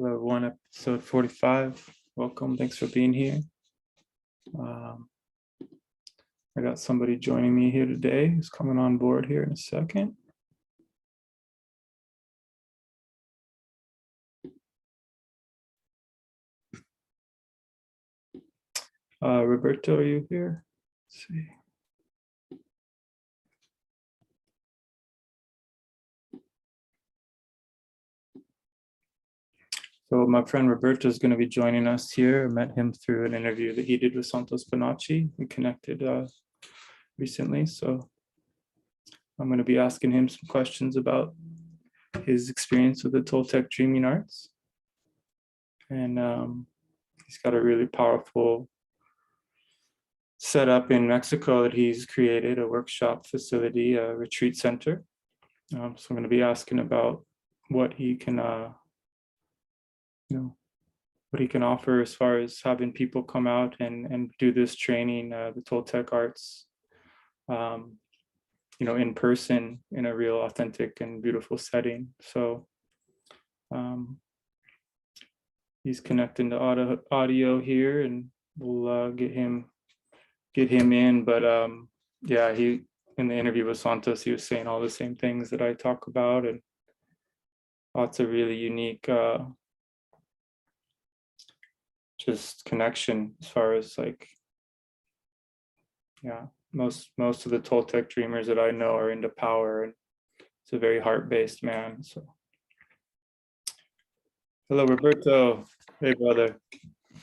Hello, everyone. Episode 45. Welcome. Thanks for being here. I got somebody joining me here today who's coming on board here in a second. Roberto, are you here? Let's see. So my friend Roberto is going to be joining us here. I met him through an interview that he did with Santos Bonacci. We connected recently, so I'm going to be asking him some questions about his experience with the Toltec dreaming arts. And he's got a really powerful setup in Mexico that he's created, a workshop facility, a retreat center. So I'm going to be asking about what he can what he can offer as far as having people come out and do this training, the Toltec arts, in person in a real authentic and beautiful setting. So he's connecting to audio here, and we'll get him in. But yeah, he in the interview with Santos, he was saying all the same things that I talk about, and lots of really unique just connection as far as most of the Toltec dreamers that I know are into power, and it's a very heart-based man. So hello, Roberto. Hey, brother.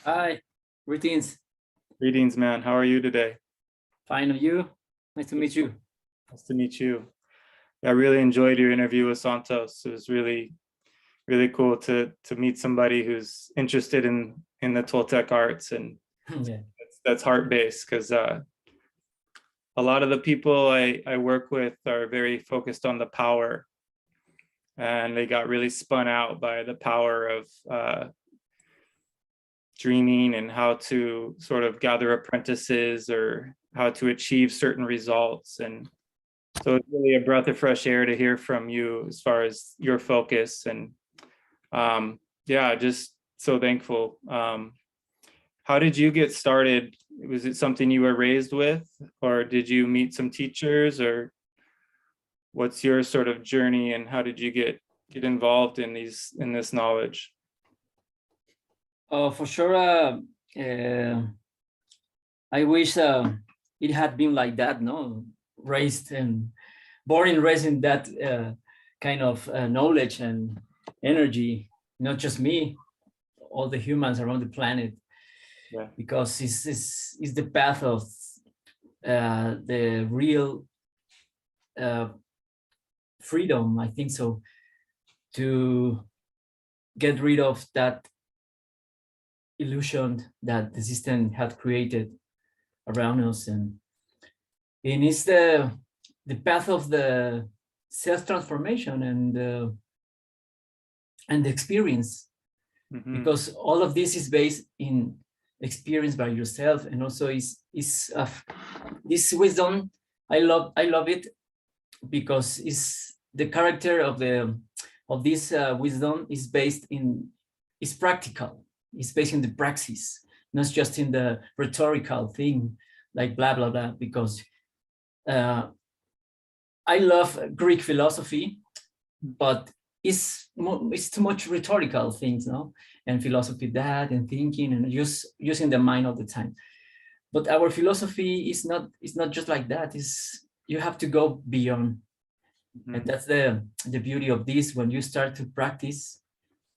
Hi, greetings. Greetings, man. How are you today? Fine, and you? Nice to meet you. Nice to meet you. I really enjoyed your interview with Santos. It was really cool to meet somebody who's interested in the Toltec arts, and yeah. that's heart-based, because a lot of the people I work with are very focused on the power, and they got really spun out by the power of dreaming and how to sort of gather apprentices or how to achieve certain results. And so it's really a breath of fresh air to hear from you as far as your focus. And just so thankful. How did you get started? Was it something you were raised with, or did you meet some teachers, or what's your sort of journey, and how did you get involved in this knowledge? Oh, for sure. I wish it had been like that, no? Born and raised in that kind of knowledge and energy, not just me, all the humans around the planet. Yeah. Because it's the path of the real freedom, I think so, to get rid of that illusion that the system had created around us, and it's the path of the self-transformation and the experience. Mm-hmm. Because all of this is based in experience by yourself, and also is this wisdom. I love it because it's the character of this wisdom is practical. It's based in the praxis, not just in the rhetorical thing like blah blah blah. Because I love Greek philosophy, but it's too much rhetorical things, no? And philosophy that, and thinking, and using the mind all the time. But our philosophy is not just like that. You have to go beyond. Mm-hmm. And that's the beauty of this. When you start to practice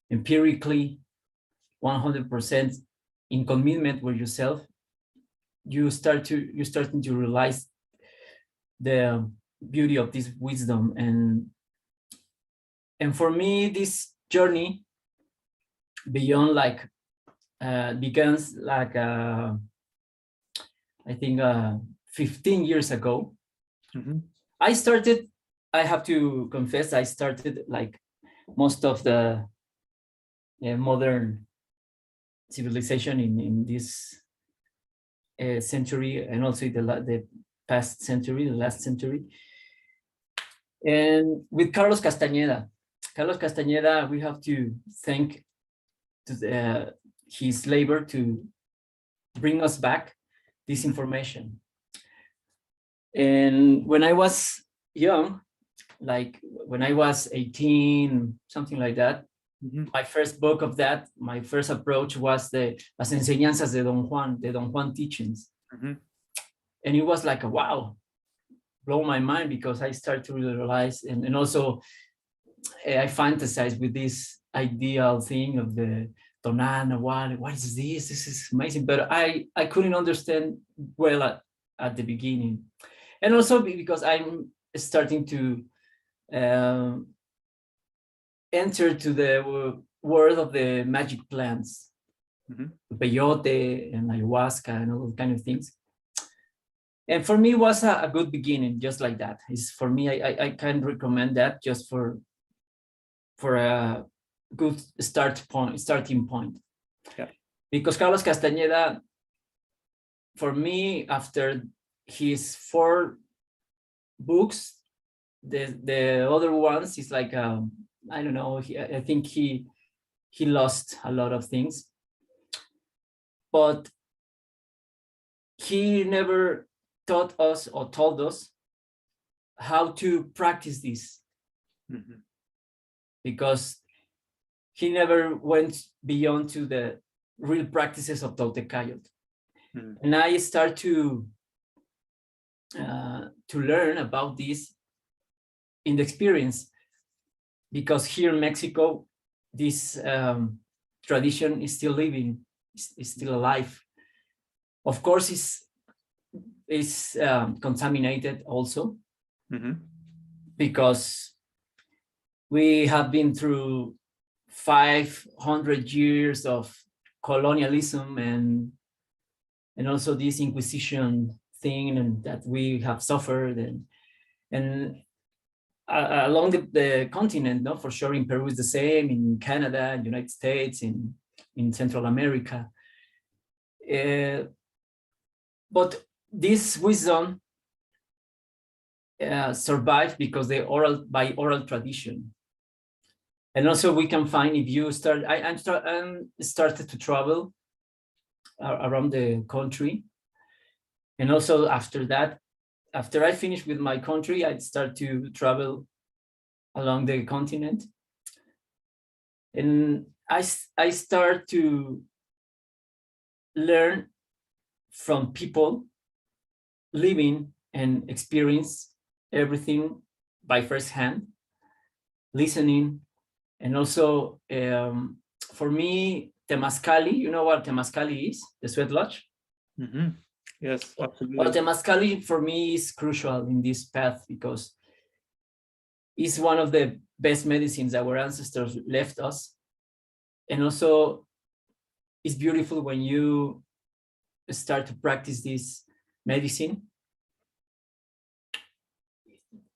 empirically, 100% in commitment with yourself, you're starting to realize the beauty of this wisdom. And for me, this journey beyond begins I think 15 years ago. Mm-hmm. I have to confess, I started like most of the modern civilization in this century, and also the past century, the last century, and with Carlos Castañeda. We have to thank his labor to bring us back this information. And when I was young, like when I was 18, something like that, my first book of that, my first approach was Las Enseñanzas de Don Juan, the Don Juan teachings. And it was like, wow, blow my mind, because I started to realize, and also I fantasize with this ideal thing of the Tonana, what is this? This is amazing. But I couldn't understand well at the beginning. And also because I'm starting to enter to the world of the magic plants, peyote and ayahuasca and all those kind of things. And for me, it was a good beginning, just like that. It's for me, I can recommend that just for a good starting point. Yeah. Because Carlos Castañeda, for me, after his 4 books, the other ones is like I don't know. I think he lost a lot of things, but he never taught us or told us how to practice this, because he never went beyond to the real practices of Toltec Ascetic. And I start to learn about this in the experience, because here in Mexico, this tradition is still living, is still alive. Of course, it's contaminated also, because we have been through 500 years of colonialism and also this Inquisition thing, and that we have suffered, and along the continent, no, for sure in Peru is the same, in Canada, United States, in Central America. But this wisdom survived because by oral tradition. And also we can find, if you start, I started to travel around the country. And also after that, after I finished with my country, I'd start to travel along the continent. And I start to learn from people living and experience everything by firsthand, listening. And also, for me, Temazcali, you know what Temazcali is? The sweat lodge? Yes, absolutely. Well, Temazcali for me is crucial in this path, because it's one of the best medicines our ancestors left us. And also, it's beautiful when you start to practice this medicine.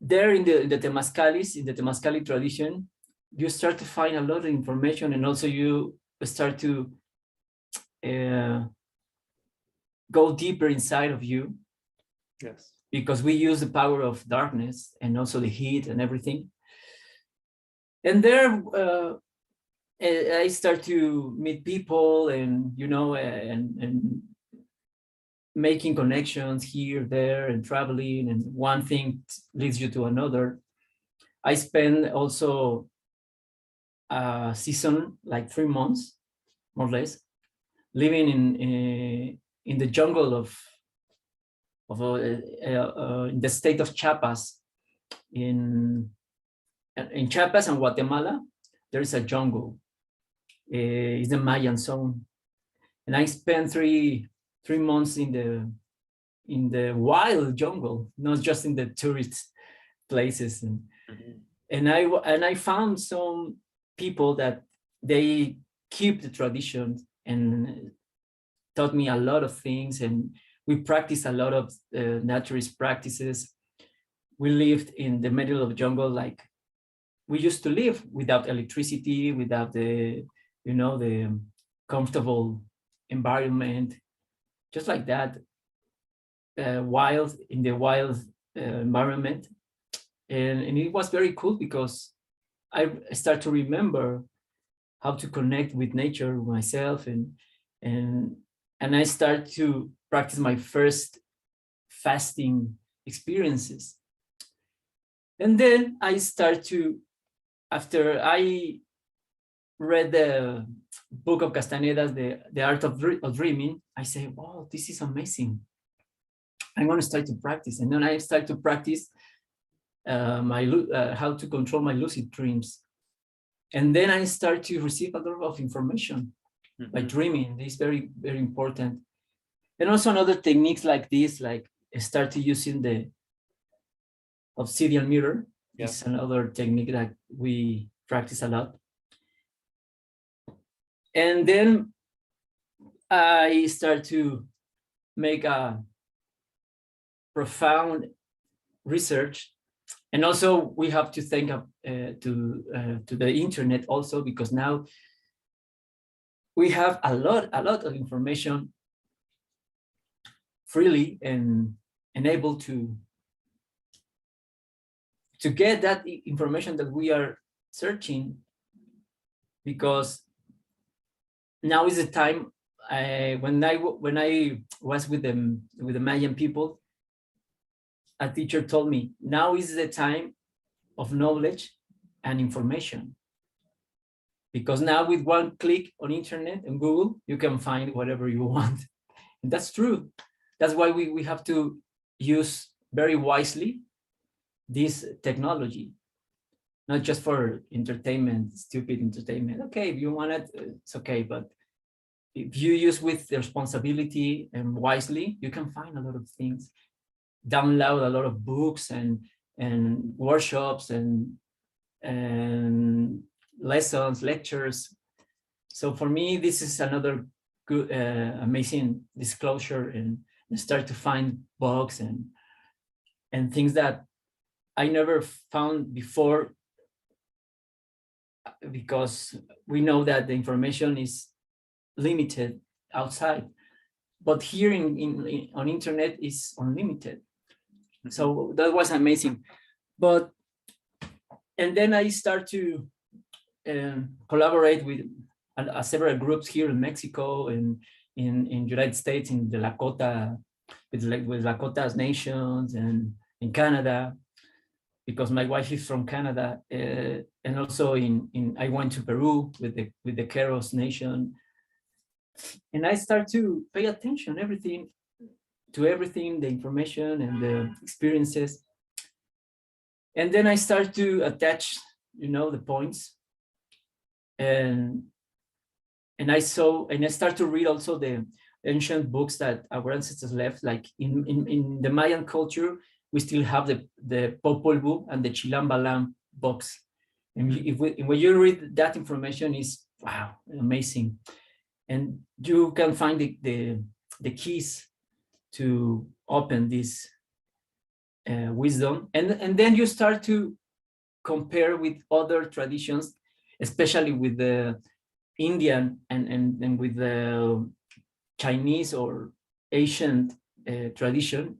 There in the Temazcalis, in the Temazcali tradition, you start to find a lot of information, and also you start to go deeper inside of you. Yes. Because we use the power of darkness and also the heat and everything. And there I start to meet people, and you know, and making connections here, there, and traveling, and one thing leads you to another. I spend also a season, like 3 months, more or less, living in the jungle of in the state of Chiapas. In Chiapas and Guatemala, there is a jungle. It's the Mayan zone, and I spent three months in the wild jungle, not just in the tourist places. And I found some people that they keep the tradition and taught me a lot of things, and we practiced a lot of naturist practices. We lived in the middle of the jungle like we used to live, without electricity, without the, you know, the comfortable environment, just like that, wild, in the wild environment. And it was very cool, because I start to remember how to connect with nature, myself, and I start to practice my first fasting experiences. And then I start to, after I read the book of Castaneda's, The Art of Dreaming, I say, wow, this is amazing. I'm going to start to practice. And then I start to practice how to control my lucid dreams. And then I start to receive a lot of information by dreaming. This is very, very important. And also another techniques like this, like start using the obsidian mirror. Yeah. Is another technique that we practice a lot. And then I start to make a profound research. And also we have to think of, to the internet also, because now we have a lot of information freely and able to get that information that we are searching, because now is the time. When I was with the Mayan people, a teacher told me, now is the time of knowledge and information, because now with one click on internet and Google, you can find whatever you want. And that's true. That's why we have to use very wisely this technology, not just for entertainment, stupid entertainment. Okay, if you want it, it's okay. But if you use with responsibility and wisely, you can find a lot of things. Download a lot of books and workshops and lessons, lectures. So for me, this is another good, amazing disclosure, and start to find books and things that I never found before, because we know that the information is limited outside, but here on internet is unlimited. So that was amazing. And then I start to collaborate with several groups here in Mexico and in United States, in the Lakota, with Lakota's nations, and in Canada, because my wife is from Canada, and also I went to Peru with the Keros nation, and I start to pay attention to everything, the information and the experiences, and then I start to attach, the points, and I start to read also the ancient books that our ancestors left, like in the Mayan culture. We still have the Popol Vuh and the Chilam Balam books. And when you read that information, is wow, amazing. And you can find the keys to open this wisdom. And then you start to compare with other traditions, especially with the Indian and with the Chinese or Asian tradition.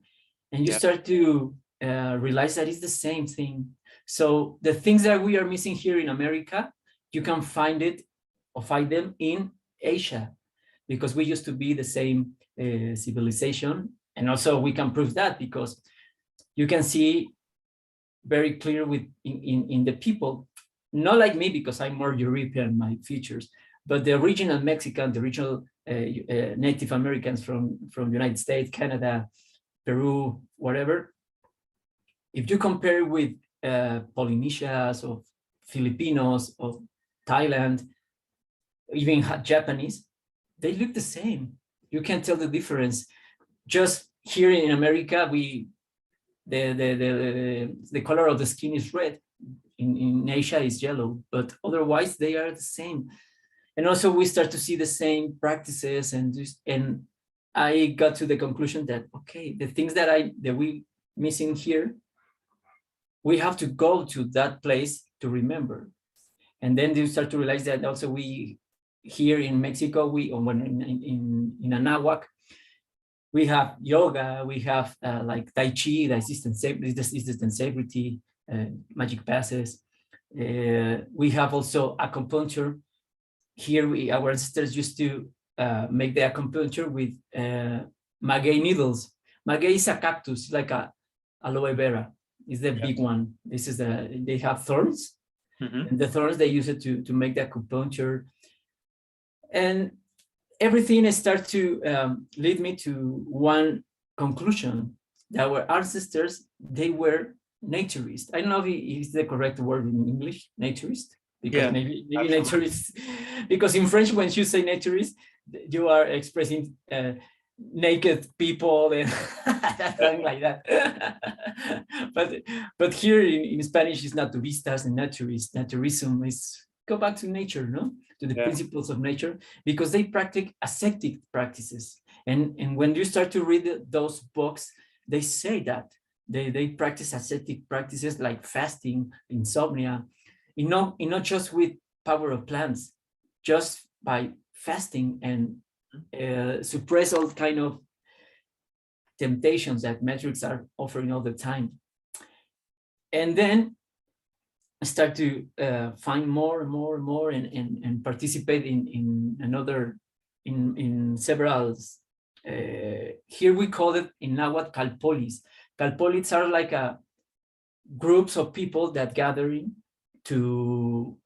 And you start to realize that it's the same thing. So the things that we are missing here in America, you can find them in Asia, because we used to be the same civilization. And also we can prove that, because you can see very clear in the people, not like me, because I'm more European, my features, but the original Mexican, the original Native Americans from United States, Canada, Peru, whatever. If you compare with Polynesians, of Filipinos, of Thailand, even Japanese, they look the same. You can't tell the difference. Just here in America, the color of the skin is red. In Asia is yellow, but otherwise they are the same. And also we start to see the same practices, and I got to the conclusion that, okay, the things that we missing here, we have to go to that place to remember. And then you start to realize that also we here in Mexico, in Anahuac, we have yoga, we have like Tai Chi, the assistant integrity, magic passes. We have also acupuncture. here our ancestors used to make the acupuncture with maguey needles. Maguey is a cactus, like a aloe vera. Is the big one. This is they have thorns, and the thorns they use it to make the acupuncture, and everything starts to lead me to one conclusion: that our ancestors, they were naturists. I don't know if it's the correct word in English, naturist, because maybe naturist, because in French when you say naturist, you are expressing naked people and something like that. but here in Spanish it's naturistas and naturist. Naturism is go back to nature, no? To the principles of nature, because they practice ascetic practices. And when you start to read those books, they say that they practice ascetic practices like fasting, insomnia, not just with power of plants, just by fasting and suppress all kind of temptations that metrics are offering all the time. And then I start to find more and more and participate in several, here we call it in Nahuatl calpolis. Calpolis are like groups of people that gathering to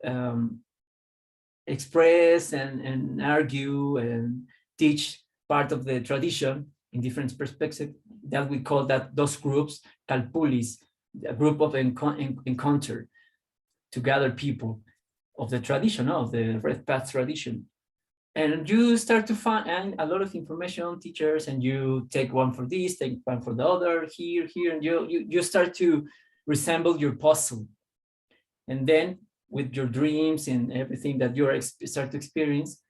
express and argue and teach part of the tradition in different perspectives, that we call those groups calpulis, a group of encounter to gather people of the tradition, of the Red Path tradition. And you start to find a lot of information, teachers, and you take one for this, take one for the other, here, and you start to resemble your puzzle. And then with your dreams and everything that you start to experience,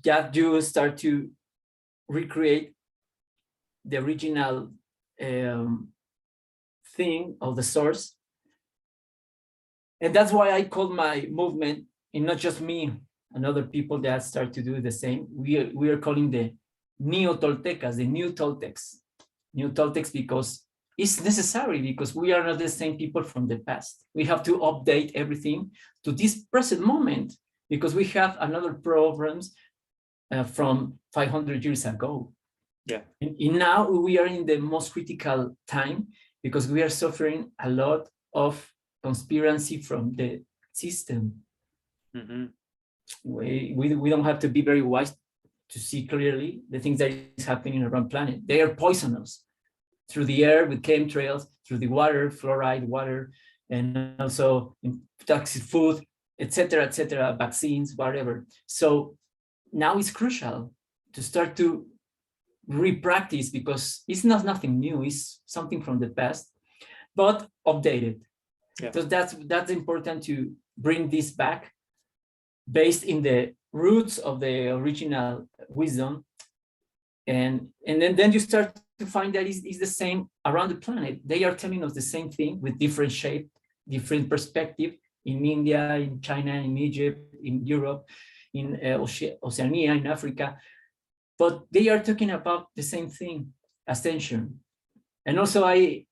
that you start to recreate the original thing of the source. And that's why I call my movement, and not just me and other people that start to do the same, we are calling the Neo-Toltecas, the new Toltecs. New Toltecs, because it's necessary, because we are not the same people from the past. We have to update everything to this present moment, because we have another programs from 500 years ago. Yeah. And now we are in the most critical time, because we are suffering a lot of conspiracy from the system. We don't have to be very wise to see clearly the things that is happening around planet. They are poisonous through the air with chemtrails, through the water, fluoride water, and also in toxic food, etc., vaccines, whatever. So now it's crucial to start to re-practice, because it's nothing new, it's something from the past, but updated. So that's important to bring this back, based in the roots of the original wisdom, and then you start to find that it's the same around the planet. They are telling us the same thing with different shape, different perspective, in India, in China, in Egypt, in Europe, in Oceania, in Africa, but they are talking about the same thing, ascension. And also I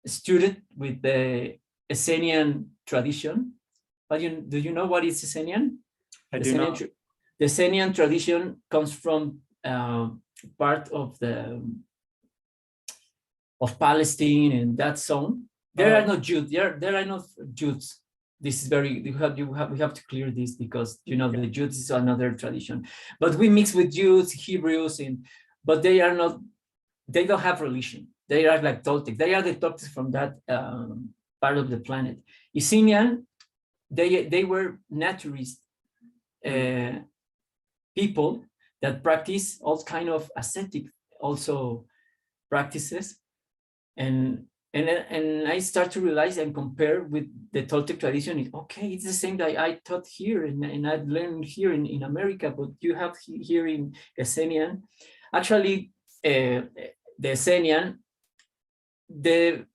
studied with the Essenian tradition. But do you know what is Essenian? I do not. The Essenian tradition comes from part of Palestine and that zone. There are no Jews. There are no Jews. This is very, we have to clear this, because the Jews is another tradition. But we mix with Jews, Hebrews, but they are not. They don't have religion. They are like Toltec. They are the Toltecs from that part of the planet. Essenian, they were naturist people that practice all kind of ascetic also practices, and I start to realize and compare with the Toltec tradition. It's the same that I taught here and I learned here in America, but you have here in Essenian. Actually, the Essenian, the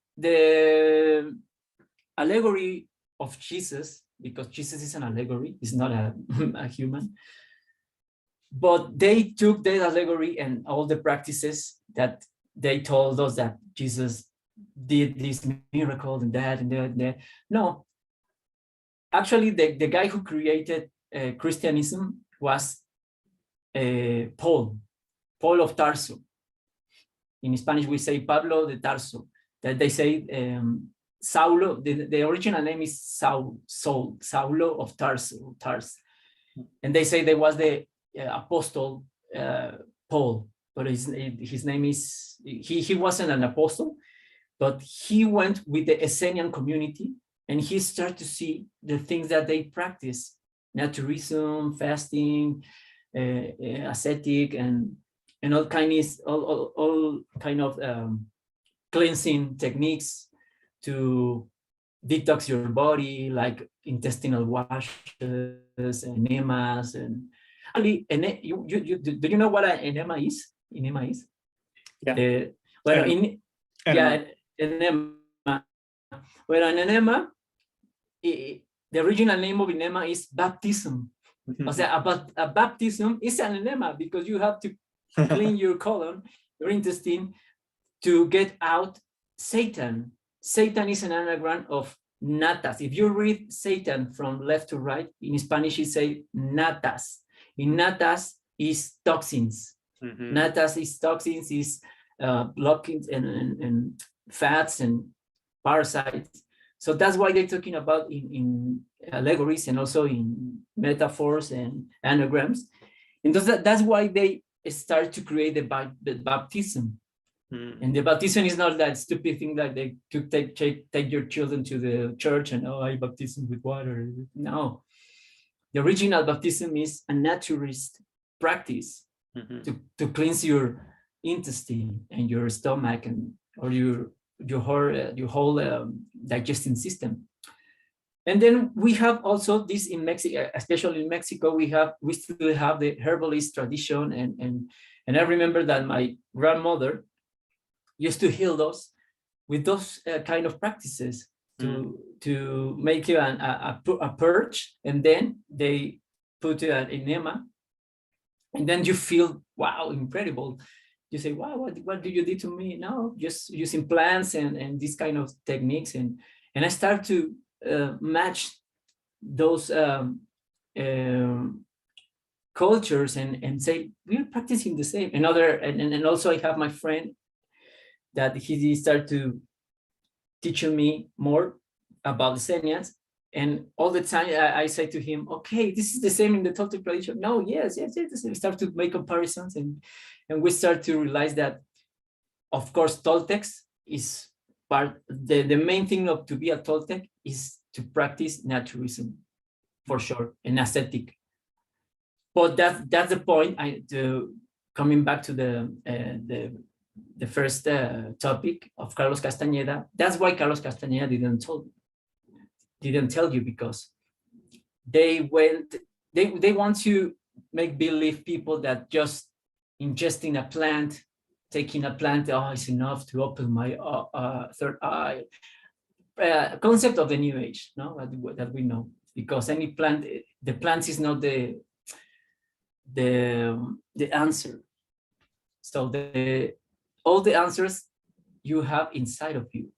allegory of Jesus, because Jesus is an allegory, it's not a human, but they took that allegory and all the practices that they told us that Jesus did this miracle and that and that. No, actually, the guy who created Christianism was Paul of Tarso. In Spanish, we say Pablo de Tarso. That they say Saulo. The original name is Saulo of Tarso. And they say there was the apostle Paul, but his name is, he wasn't an apostle, but he went with the Essenian community and he started to see the things that they practice: naturism, fasting, ascetic, and all kind of cleansing techniques to detox your body, like intestinal washes, enemas, and do you know what an enema is? Enema is? Yeah. Well, Enema. yeah, enema. Well, an enema, the original name of enema is baptism. O sea, a baptism is an enema because you have to clean your colon, your intestine, to get out Satan. Satan is an anagram of natas. If you read Satan from left to right, in Spanish you say natas. In natas is toxins. Natas is toxins, is blockings and fats and parasites. So that's why they're talking about in allegories and also in metaphors and anagrams. And that's why they start to create the baptism. And the baptism is not that stupid thing that they could take your children to the church and, oh, I baptism with water. No. The original baptism is a naturist practice to cleanse your intestine and your stomach or your whole digesting system. And then we have also this in Mexico, especially in Mexico, we still have the herbalist tradition. And I remember that my grandmother used to heal those with those kind of practices to make you a purge, and then they put you an enema, and then you feel, wow, incredible. You say, wow, what do you do to me? No, just using plants and these kind of techniques, and I start to match those cultures and say we're practicing the same. And also I have my friend that he started to teach me more about the Senians. And all the time I say to him, okay, this is the same in the Toltec tradition. No, yes. We start to make comparisons and we start to realize that, of course, Toltecs is the main thing to be a Toltec is to practice naturism, for sure, and ascetic. But that's the point. Coming back to the first topic of Carlos Castañeda. That's why Carlos Castañeda didn't tell you, because they want to make believe people that just ingesting a plant, taking a plant, is enough to open my third eye. Concept of the New Age, no, that we know, because any plant, the plant is not the answer. So all the answers you have inside of you.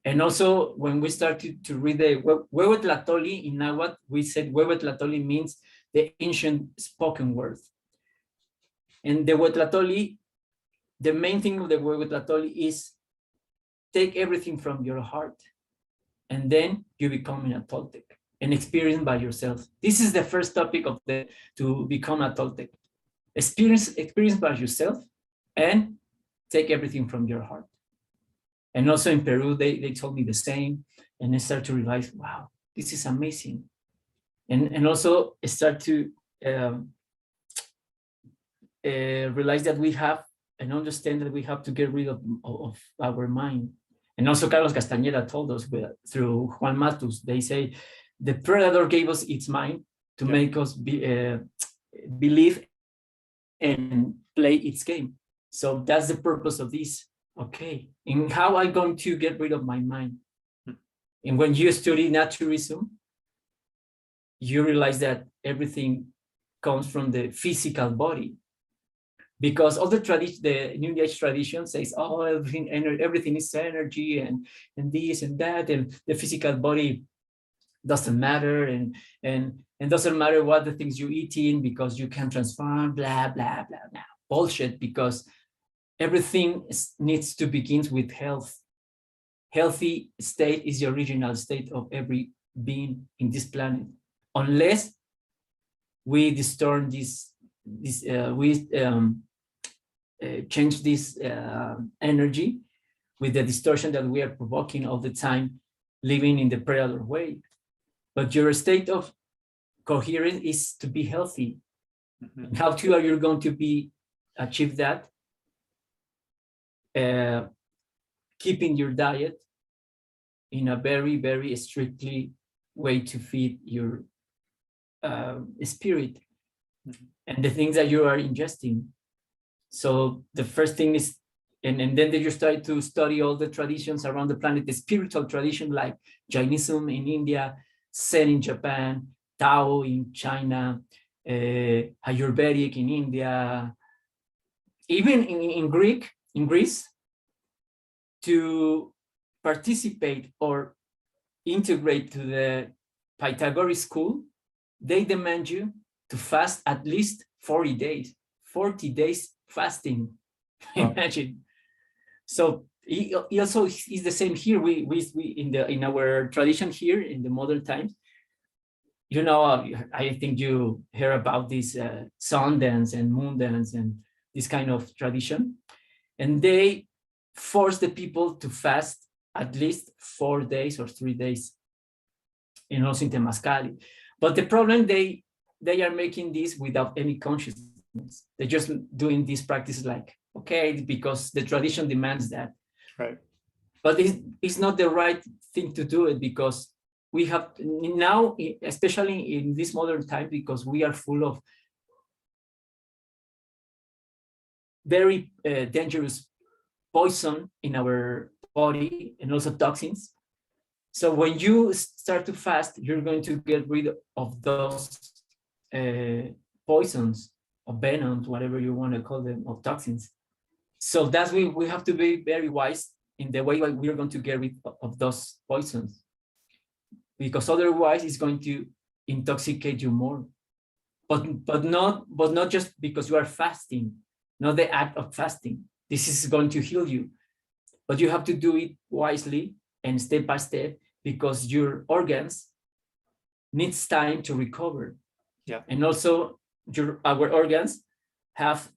And also, when we started to read the Huehuetlatoli in Nahuatl, we said Huehuetlatoli means the ancient spoken word. And the Huehuetlatoli, the main thing of the Huehuetlatoli is take everything from your heart, and then you become a Toltec and experience by yourself. This is the first topic to become a Toltec. Experience by yourself and take everything from your heart. And also in Peru, they told me the same, and I start to realize, wow, this is amazing. And also start to realize that we have and understand that we have to get rid of our mind. And also Carlos Castañeda told us through Juan Matus, they say, the predator gave us its mind to make us believe and play its game. So that's the purpose of this. Okay, and how am I going to get rid of my mind? And when you study naturism, you realize that everything comes from the physical body. Because all the New Age tradition says, oh, everything is energy and this and that, and the physical body doesn't matter, and doesn't matter what the things you eat in because you can transform, blah, blah, blah, blah. Bullshit, because everything needs to begin with health. Healthy state is the original state of every being in this planet. Unless we distort this, change this energy with the distortion that we are provoking all the time, living in the predator way. But your state of coherence is to be healthy. Mhm. How are you going to achieve that? Keeping your diet in a very, very strictly way to feed your spirit and the things that you are ingesting. So the first thing is, and then you start to study all the traditions around the planet, the spiritual tradition like Jainism in India, Zen in Japan, Tao in China, Ayurvedic in India, even in Greece, to participate or integrate to the Pythagorean school, they demand you to fast at least 40 days, 40 days fasting. Wow. Imagine. So he also is the same here. We in our tradition here in the modern times, you know, I think you hear about this sun dance and moon dance and this kind of tradition, and they force the people to fast at least 4 days or 3 days in also in Temazcal. But the problem, they are making this without any consciousness. They're just doing this practice like, okay, because the tradition demands that. Right. But it's not the right thing to do it, because we have now, especially in this modern time, because we are full of very dangerous poison in our body and also toxins. So when you start to fast, you're going to get rid of those poisons or venoms, whatever you want to call them, or toxins. So that's why we have to be very wise in the way we're going to get rid of those poisons, because otherwise it's going to intoxicate you more. But not just because you are fasting, not the act of fasting. This is going to heal you, but you have to do it wisely and step by step, because your organs needs time to recover. Yeah. And also our organs have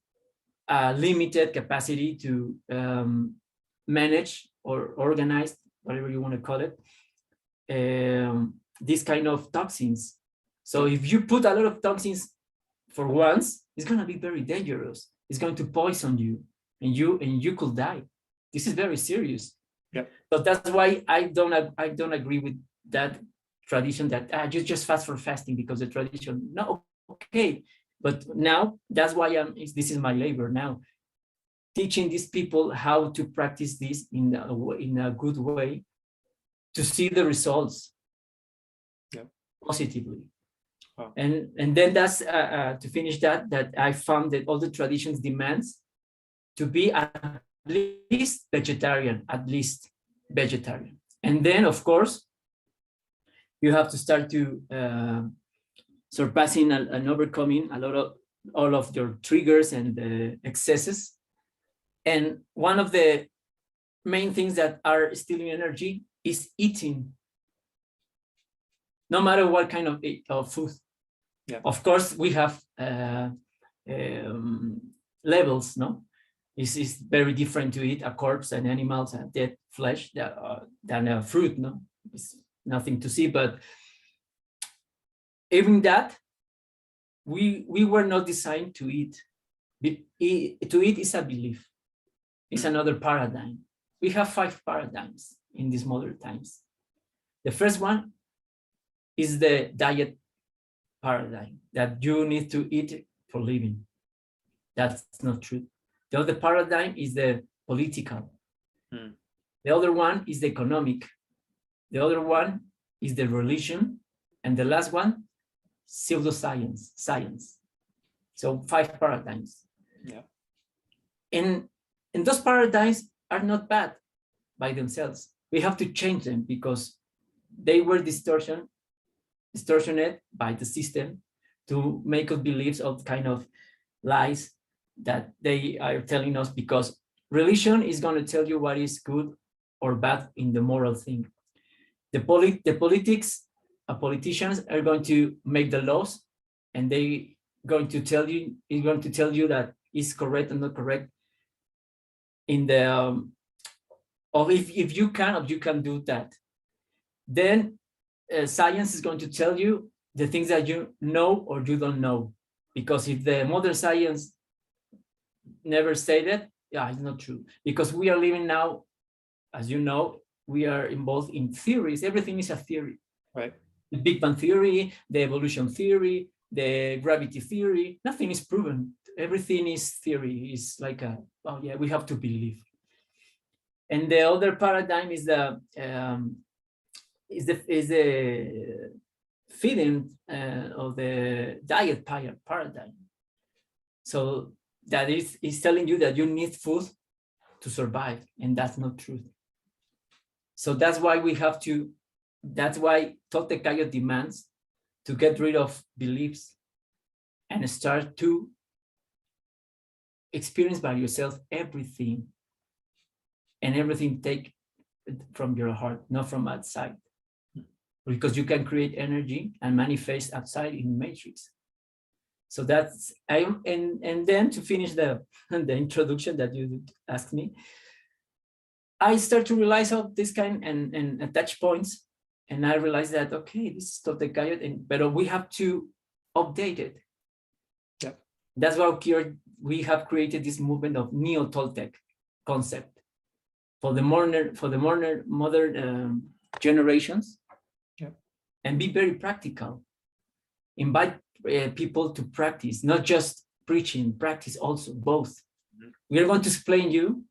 a limited capacity to manage or organize, whatever you want to call it, these kind of toxins. So if you put a lot of toxins for once, it's going to be very dangerous. It's going to poison you, and you could die. This is very serious. Yeah. So that's why I don't agree with that tradition that you just fast for fasting because the tradition. No, okay, but now that's why this is my labor now, teaching these people how to practice this in a good way, to see the results. Yeah. Positively. Wow. And then that's to finish that I found that all the traditions demands to be at least vegetarian, and then of course you have to start to surpassing and overcoming all of your triggers and excesses. And one of the main things that are stealing energy is eating, no matter what kind of food. Yeah. Of course, we have levels, no? It's very different to eat a corpse and animals and dead flesh than a fruit, no? It's nothing to see, but even that, we were not designed to eat. To eat is a belief. It's another paradigm. We have 5 paradigms in these modern times. The first one is the diet paradigm, that you need to eat for living. That's not true. The other paradigm is the political. The other one is the economic. The other one is the religion. And the last one, pseudoscience, science. So 5 paradigms. Yeah. And those paradigms are not bad by themselves. We have to change them because they were distortion distorted by the system to make us believe of kind of lies that they are telling us, because religion is going to tell you what is good or bad in the moral thing. The politicians are going to make the laws, and they going to tell you that is correct and not correct in the or if you can do that. Then science is going to tell you the things that you know or you don't know, because if the modern science never say that, yeah, it's not true, because we are living now, as you know, we are involved in theories. Everything is a theory, right? The Big Bang theory, the evolution theory, the gravity theory, nothing is proven. Everything is theory. It's like oh yeah, we have to believe. And the other paradigm is the feeding of the diet paradigm. So that is telling you that you need food to survive, and that's not true. So that's why Toltec Ascetic demands to get rid of beliefs and start to experience by yourself everything, and everything take from your heart, not from outside, because you can create energy and manifest outside in matrix. So that's and then to finish the introduction that you asked me, I start to realize of this kind and touch points, and I realized that okay, this is Toltec Ascetic, but we have to update it. Yeah. That's why we have created this movement of Neo-Toltec concept for the modern generations. Yeah. And be very practical. Invite people to practice, not just preaching, practice also, both. Mm-hmm. We are going to explain you,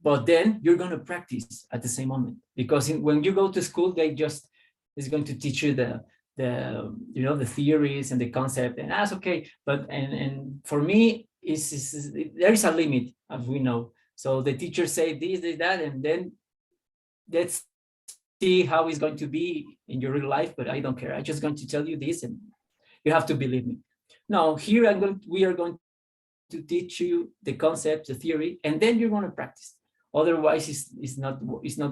but then you're going to practice at the same moment, because when you go to school, they just is going to teach you the the theories and the concept, and that's okay. But and for me, there is a limit, as we know. So the teacher say this, that, and then let's see how it's going to be in your real life. But I don't care. I'm just going to tell you this, and you have to believe me. Now here we are going to teach you the concept, the theory, and then you're going to practice. Otherwise, it's not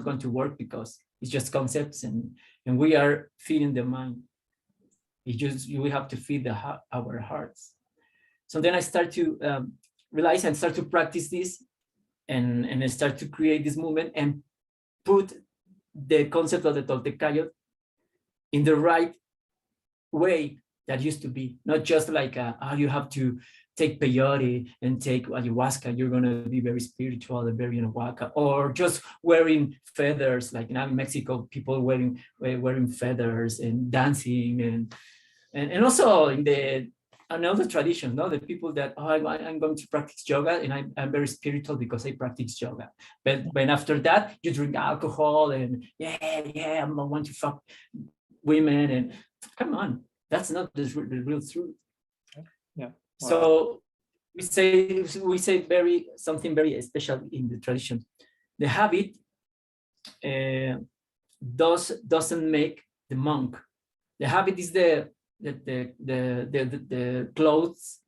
going to work, because it's just concepts, and we are feeding the mind. We have to feed our hearts. So then I start to realize and start to practice this, and I start to create this movement and put the concept of the Toltec Ascetic in the right way that used to be, not just like you have to take peyote and take ayahuasca, you're going to be very spiritual and very waka, or just wearing feathers, like now in Mexico, people wearing feathers and dancing, and also in the another tradition, no, the people that I'm going to practice yoga, and I'm very spiritual because I practice yoga. But when after that you drink alcohol and I want to fuck women, and come on, that's not the real truth. Yeah. Wow. So we say something very special in the tradition. The habit doesn't make the monk. The habit is the clothes.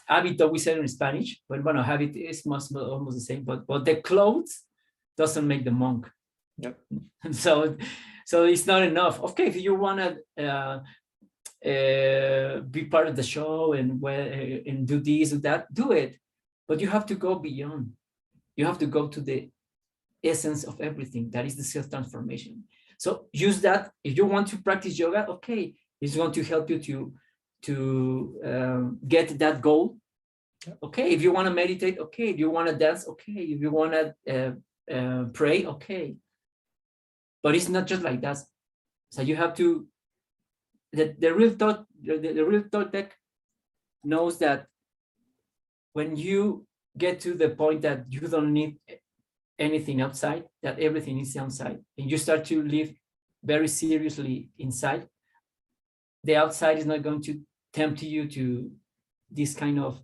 Hábito we say in Spanish, but bueno, habit is almost the same. But the clothes doesn't make the monk. Yep. So it's not enough. Okay, if you want to be part of the show and do this or that, do it. But you have to go beyond. You have to go to the essence of everything. That is the self-transformation. So use that. If you want to practice yoga, okay, it's going to help you to get that goal. Okay, if you want to meditate, okay. If you want to dance, okay. If you want to pray, okay. But it's not just like that. So you have to. The real Toltec knows that when you get to the point that you don't need anything outside, that everything is inside, and you start to live very seriously inside, the outside is not going to tempt you to this kind of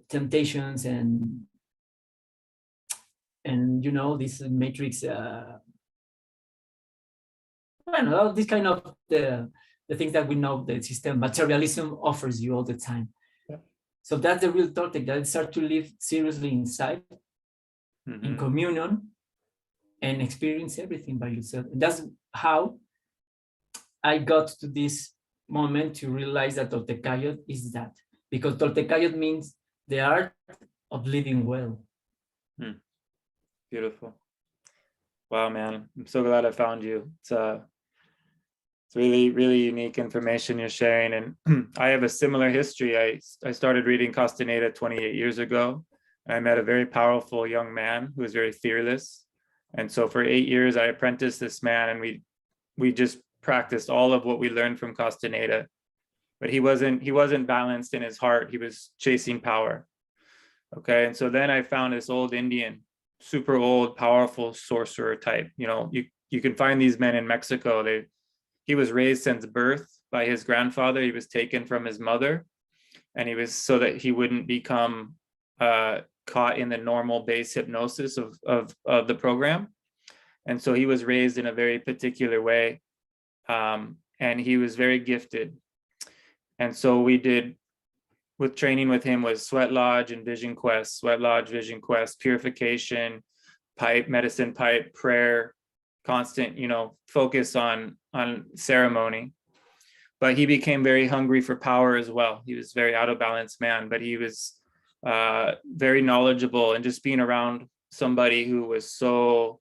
temptations and this matrix well, this kind of the things that we know the system materialism offers you all the time. Yeah. So that's the real Toltec, that start to live seriously inside, in Mhm. communion, and experience everything by yourself. And that's how I got to this moment to realize that Toltecayot is that, because Toltecayot means the art of living well. Beautiful. Wow, man. I'm so glad I found you. It's really, really unique information you're sharing. And I have a similar history. I started reading Castaneda 28 years ago. I met a very powerful young man who was very fearless. And so for 8 years, I apprenticed this man, and we just practiced all of what we learned from Castaneda. But he wasn't balanced in his heart. He was chasing power. Okay. And so then I found this old Indian, super old, powerful sorcerer type. You know, you can find these men in Mexico. He was raised since birth by his grandfather. He was taken from his mother, and he was so that he wouldn't become caught in the normal base hypnosis of the program. And so he was raised in a very particular way, and he was very gifted. And so we did, with training with him, was Sweat Lodge and Vision Quest, Sweat Lodge, Vision Quest, purification, pipe, medicine pipe, prayer, constant, focus on ceremony. But he became very hungry for power as well. He was very out of balance man, but he was very knowledgeable, and just being around somebody who was so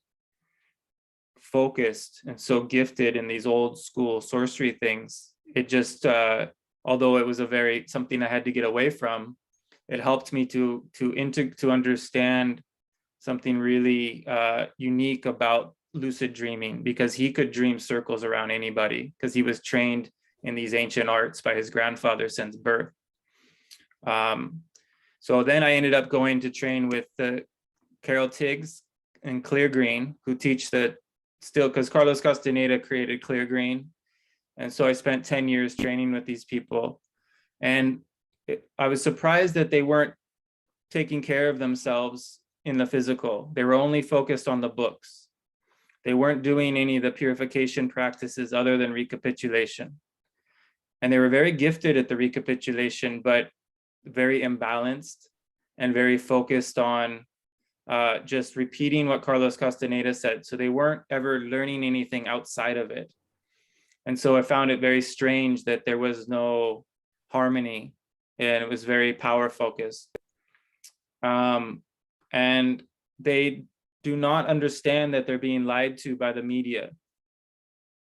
focused and so gifted in these old school sorcery things, it just although it was something I had to get away from, it helped me to understand something really unique about lucid dreaming, because he could dream circles around anybody because he was trained in these ancient arts by his grandfather since birth. So then I ended up going to train with the Carol Tiggs and Clear Green, who teach because Carlos Castaneda created Clear Green. And so I spent 10 years training with these people. And I was surprised that they weren't taking care of themselves in the physical. They were only focused on the books. They weren't doing any of the purification practices other than recapitulation. And they were very gifted at the recapitulation, but very imbalanced and very focused on just repeating what Carlos Castaneda said. So they weren't ever learning anything outside of it. And so I found it very strange that there was no harmony, and it was very power focused. And they do not understand that they're being lied to by the media.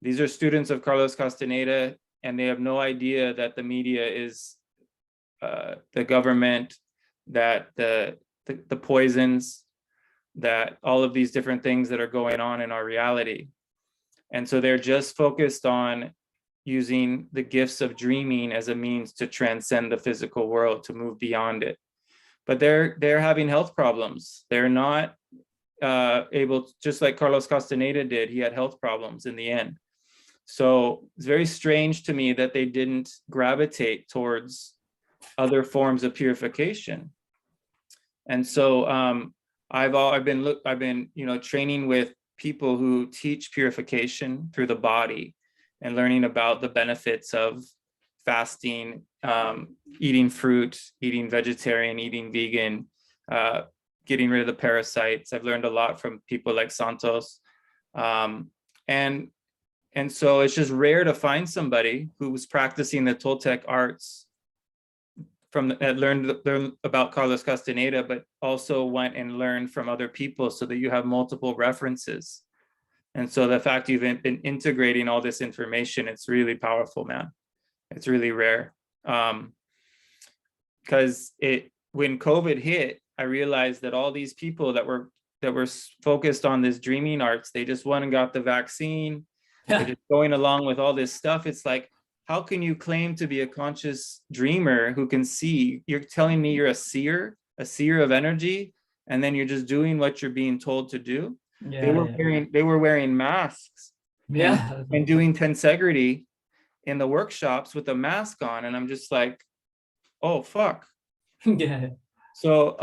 These are students of Carlos Castaneda, and they have no idea that the media is the government, that the poisons, that all of these different things that are going on in our reality. And so they're just focused on using the gifts of dreaming as a means to transcend the physical world, to move beyond it. But they're having health problems. They're not able, just like Carlos Castaneda did. He had health problems in the end. So it's very strange to me that they didn't gravitate towards other forms of purification. And so I've been training with people who teach purification through the body, and learning about the benefits of fasting, eating fruit, eating vegetarian, eating vegan, getting rid of the parasites. I've learned a lot from people like Santos. And so it's just rare to find somebody who was practicing the Toltec arts learned about Carlos Castaneda, but also went and learned from other people, so that you have multiple references. And so the fact you've been integrating all this information, it's really powerful, man. It's really rare. Because when COVID hit, I realized that all these people that were focused on this dreaming arts, they just went and got the vaccine. They're just going along with all this stuff. It's like, how can you claim to be a conscious dreamer who can see? You're telling me you're a seer of energy, and then you're just doing what you're being told to do. They were wearing masks, and doing tensegrity in the workshops with a mask on, and I'm just like, oh fuck. Yeah. So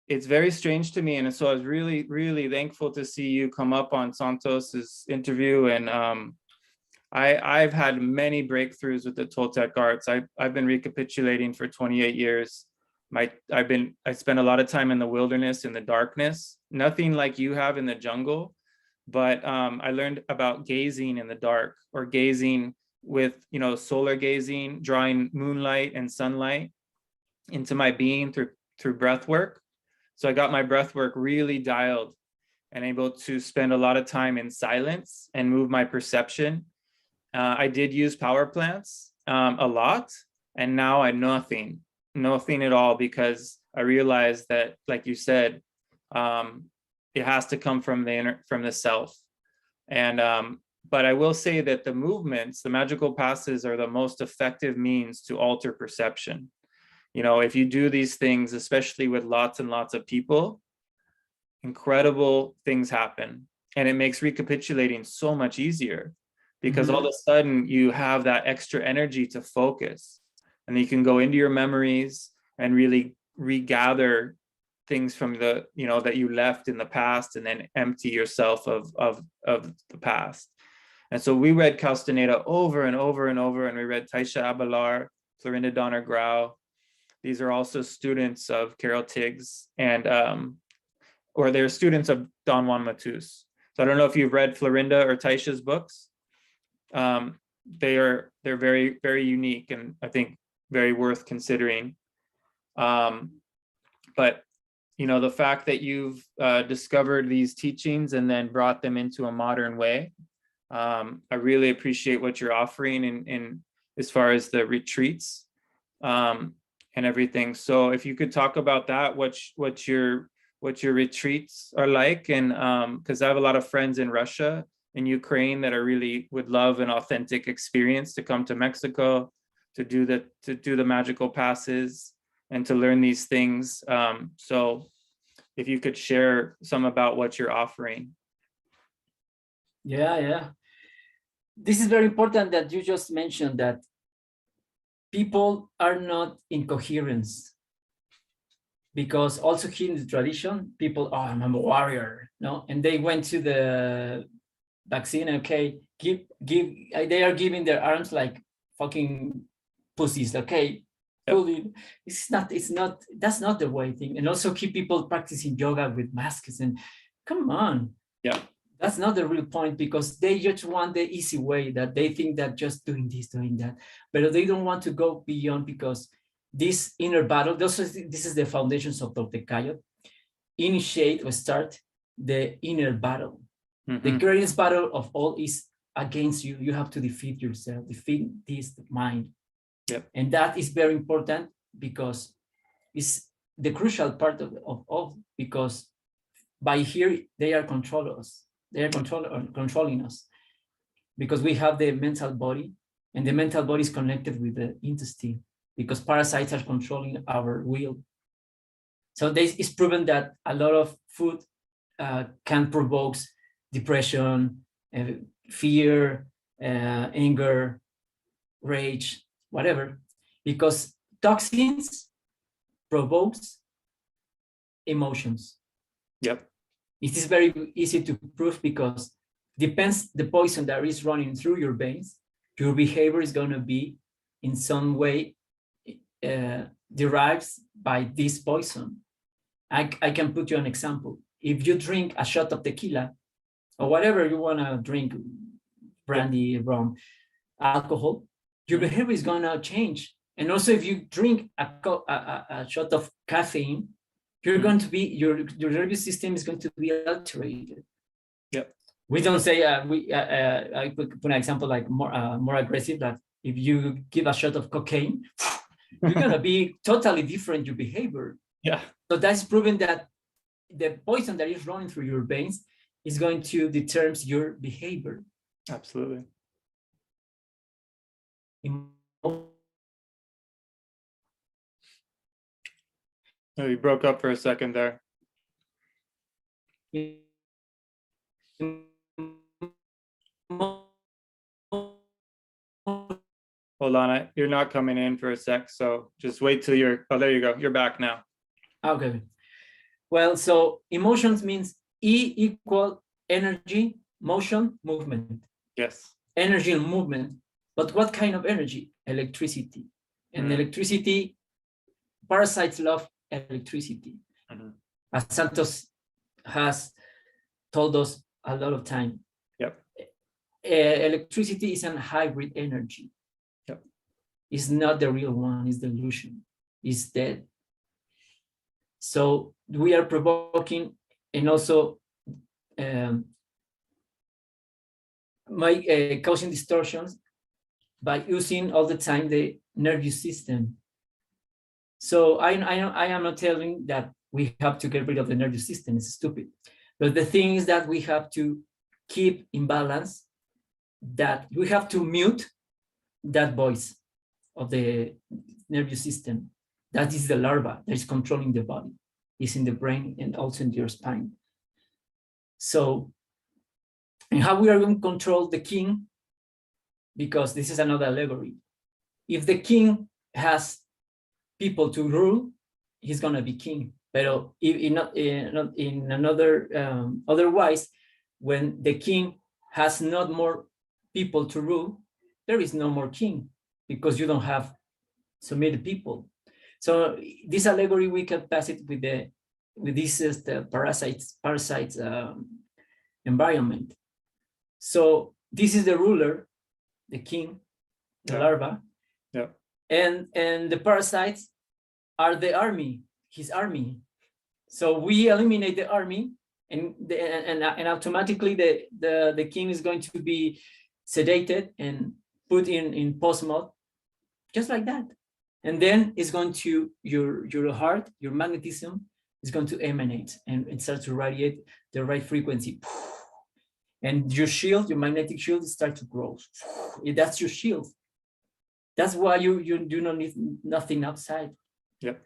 it's very strange to me. And so I was really, really thankful to see you come up on Santos's interview. And I've had many breakthroughs with the Toltec arts. I've been recapitulating for 28 years. I spent a lot of time in the wilderness, in the darkness, nothing like you have in the jungle. But I learned about gazing in the dark, or gazing with, solar gazing, drawing moonlight and sunlight into my being through breath work. So I got my breath work really dialed and able to spend a lot of time in silence and move my perception. I did use power plants a lot, and now nothing at all, because I realized that, like you said, it has to come from the self. And but I will say that the movements, the magical passes, are the most effective means to alter perception. If you do these things, especially with lots and lots of people, incredible things happen. And it makes recapitulating so much easier, because all of a sudden you have that extra energy to focus, and you can go into your memories and really regather things from that you left in the past, and then empty yourself of the past. And so we read Castaneda over and over and over, and we read Taisha Abelar, Florinda Donner Grau. These are also students of Carol Tiggs, and or they're students of Don Juan Matus. So I don't know if you've read Florinda or Taisha's books. They're very, very unique, and I think very worth considering. But the fact that you've discovered these teachings and then brought them into a modern way, I really appreciate what you're offering in as far as the retreats and everything. So if you could talk about that, what your retreats are like, and because I have a lot of friends in Russia and Ukraine that would love an authentic experience to come to Mexico to do the magical passes and to learn these things. So if you could share some about what you're offering. Yeah. This is very important that you just mentioned that people are not in coherence, because also here in the tradition, people, oh, I'm a warrior, no? And they went to the vaccine, okay, they are giving their arms like fucking pussies, okay? Yep. That's not the way thing. And also keep people practicing yoga with masks, and come on. Yeah. That's not the real point, because they just want the easy way, that they think that just doing this, doing that, but they don't want to go beyond, because this inner battle, this is the foundations of Toltec Ascetic, initiate or start the inner battle. Mm-hmm. The greatest battle of all is against you. You have to defeat yourself, defeat this mind. Yep. And that is very important, because it's the crucial part of all, because by here they are controlling us. They are controlling us, because we have the mental body, and the mental body is connected with the intestine, because parasites are controlling our will. So this is proven that a lot of food can provoke depression, fear, anger, rage, whatever, because toxins provokes emotions. Yep. It is very easy to prove, because depends the poison that is running through your veins, your behavior is going to be in some way derives by this poison. I can put you an example. If you drink a shot of tequila, or whatever you want to drink, brandy, rum, alcohol, your behavior is going to change. And also if you drink a shot of caffeine, you're going to be, your nervous system is going to be alterated. Yep. We don't say, I put an example like more aggressive, that if you give a shot of cocaine, you're going to be totally different, your behavior. Yeah. So that's proven that the poison that is running through your veins is going to determine your behavior. Absolutely. Oh, you broke up for a second there. Hold on, you're not coming in for a sec, so just wait till oh, there you go. You're back now. Okay. Well, so emotions means E equal energy, motion, movement. Yes. Energy and movement. But what kind of energy? Electricity. And electricity, parasites love electricity. As Santos has told us a lot of time. Yep. Electricity is a hybrid energy. Yep. It's not the real one, it's the illusion. It's dead. So we are provoking and also causing distortions by using all the time the nervous system. So I am not telling that we have to get rid of the nervous system, it's stupid. But the thing is that we have to keep in balance, that we have to mute that voice of the nervous system. That is the larva that is controlling the body. It's in the brain and also in your spine. So, and how we are going to control the king, because this is another allegory. If the king has people to rule, he's going to be king. But in another, otherwise, when the king has not more people to rule, there is no more king, because you don't have so many people. So this allegory, we can pass it with the parasites environment. So this is the ruler, the king, the larva, and the parasites are the army, his army. So we eliminate the army, and automatically the king is going to be sedated and put in post mode, just like that. And then it's going to your heart, your magnetism is going to emanate and start to radiate the right frequency. And your shield, your magnetic shield, start to grow. That's your shield. That's why you do not need nothing outside. Yep.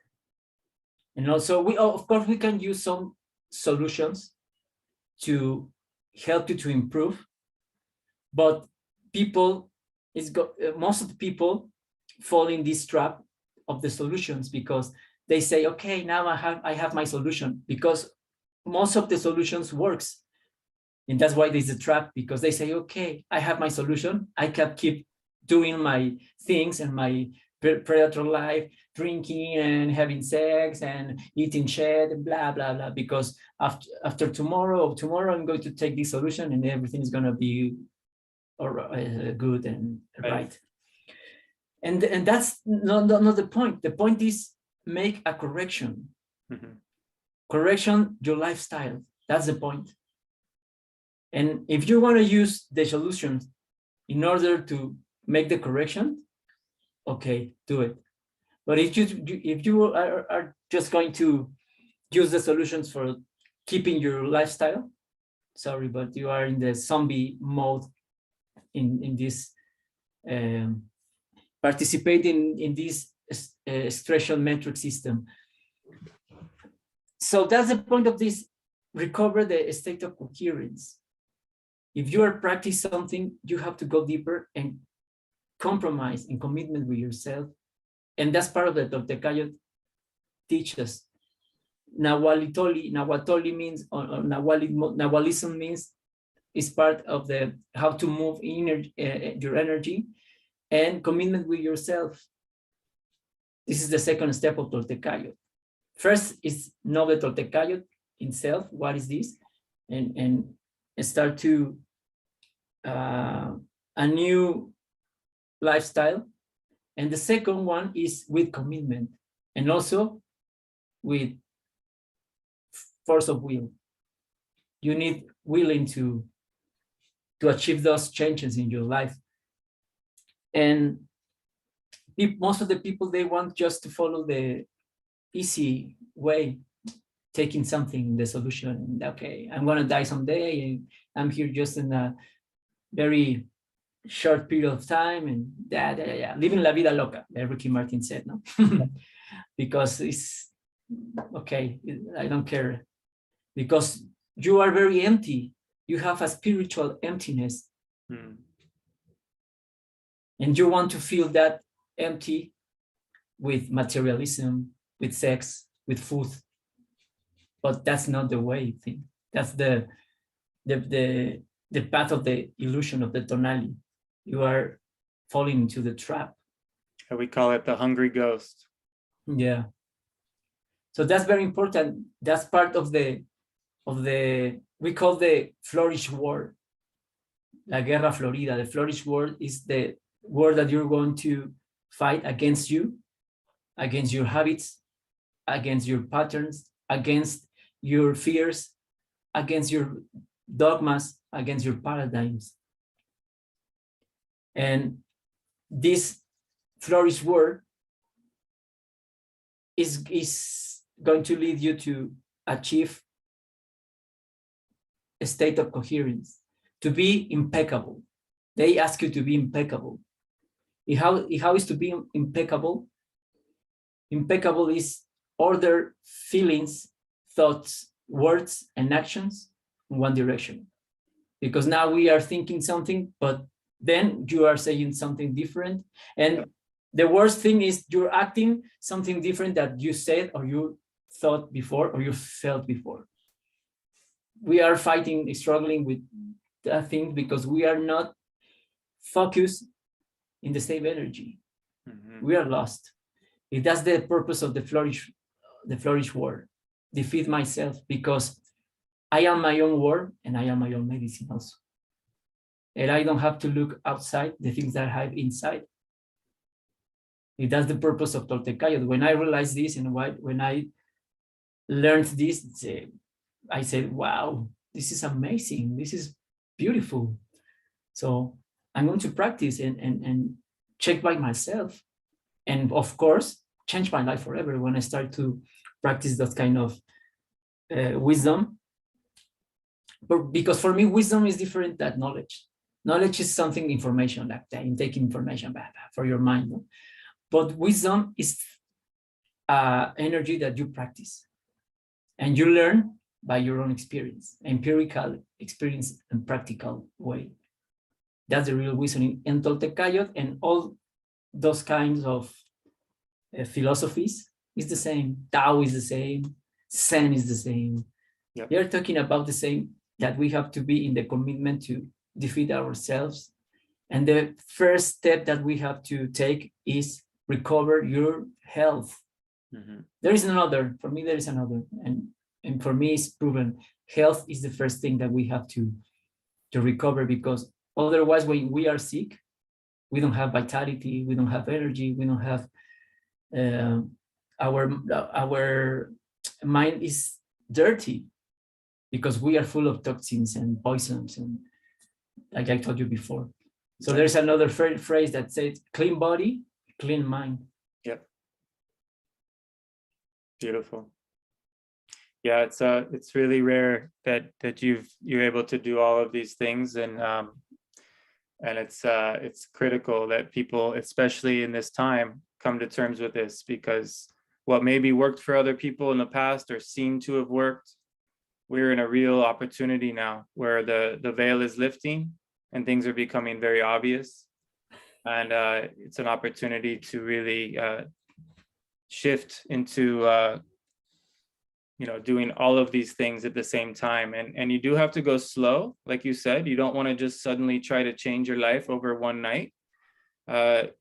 And also, of course, we can use some solutions to help you to improve. But most of the people fall in this trap of the solutions, because they say, okay, now I have my solution, because most of the solutions works. And that's why there's a trap, because they say, okay, I have my solution. I can keep doing my things and my predator life, drinking and having sex and eating shit, blah, blah, blah, because after tomorrow I'm going to take this solution and everything is going to be good and right. And that's not the point. The point is make a correction. Correction your lifestyle. That's the point. And if you want to use the solutions in order to make the correction, okay, do it. But if you are just going to use the solutions for keeping your lifestyle, sorry, but you are in the zombie mode in this participating in this extraction metric system. So that's the point of this, recover the state of coherence. If you are practicing something, you have to go deeper and compromise and commitment with yourself. And that's part of the Toltec Ascetic teaches. Nahuatl means, or Nahualism means, is part of the how to move your energy and commitment with yourself. This is the second step of Toltec Ascetic. First is know the Toltec Ascetic itself. What is this? And start to a new lifestyle. And the second one is with commitment and also with force of will. You need willing to achieve those changes in your life. And most of the people, they want just to follow the easy way, taking something, the solution. Okay, I'm gonna die someday, and I'm here just in a very short period of time, and living la vida loca, Ricky Martin said, no? Because it's okay, I don't care, because you are very empty. You have a spiritual emptiness. And you want to feel that empty with materialism, with sex, with food. but that's not the way thing. That's the path of the illusion of the tonality. You are falling into the trap. We call it the hungry ghost. Yeah. So that's very important. That's part of the we call the flourish word, la guerra florida. The flourish word is the word that you're going to fight against you, against your habits, against your patterns, against your fears, against your dogmas, against your paradigms. And this flourish word is going to lead you to achieve a state of coherence, to be impeccable. They ask you to be impeccable. How is to be impeccable? Impeccable is order feelings, thoughts, words, and actions in one direction. Because now we are thinking something, but then you are saying something different. And the worst thing is you're acting something different that you said or you thought before or you felt before. We are fighting, struggling with that thing because we are not focused in the same energy. We are lost. That's the purpose of the flourish word. Defeat myself, because I am my own word and I am my own medicine also. And I don't have to look outside the things that I have inside. And that's the purpose of Toltec Ascetic. When I realized this and when I learned this, I said, wow, this is amazing. This is beautiful. So I'm going to practice and check by myself. And of course, change my life forever when I start to practice that kind of wisdom. But because for me, wisdom is different than knowledge. Knowledge is something, information, like taking information for your mind. But wisdom is energy that you practice. And you learn by your own experience, empirical experience and practical way. That's the real wisdom in Toltec Ascetic, and all those kinds of philosophies is the same. Tao is the same. Zen is the same. Yep. They're talking about the same, that we have to be in the commitment to defeat ourselves. And the first step that we have to take is recover your health. There is another, for me, there is another. And for me, it's proven health is the first thing that we have to recover, because otherwise, when we are sick, we don't have vitality, we don't have energy, we don't have our mind is dirty because we are full of toxins and poisons, and like I told you before. So there's another phrase that says clean body, clean mind. Yep. Beautiful. Yeah, it's really rare that you're able to do all of these things, and it's critical that people, especially in this time, come to terms with this, because what maybe worked for other people in the past or seemed to have worked, we're in a real opportunity now where the veil is lifting and things are becoming very obvious, and it's an opportunity to really shift into doing all of these things at the same time. And you do have to go slow. Like you said, you don't want to just suddenly try to change your life over one night.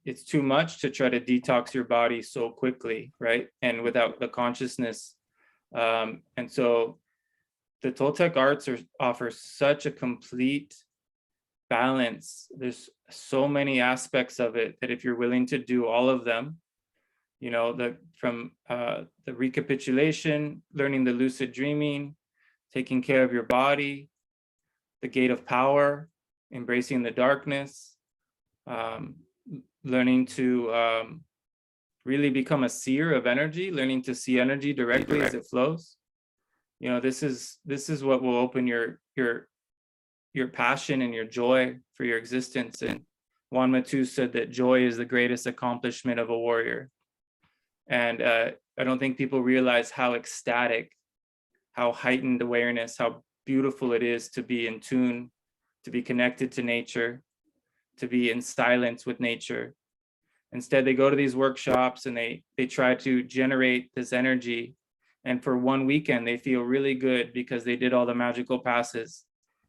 It's too much to try to detox your body so quickly, right? And without the consciousness. And so the Toltec arts offer such a complete balance. There's so many aspects of it that if you're willing to do all of them, from the recapitulation, learning the lucid dreaming, taking care of your body, the gate of power, embracing the darkness, learning to really become a seer of energy, learning to see energy directly as it flows. This is what will open your passion and your joy for your existence. And Juan Matu said that joy is the greatest accomplishment of a warrior. And I don't think people realize how ecstatic, how heightened awareness, how beautiful it is to be in tune, to be connected to nature, to be in silence with nature. Instead, they go to these workshops and they try to generate this energy And for one weekend, they feel really good because they did all the magical passes.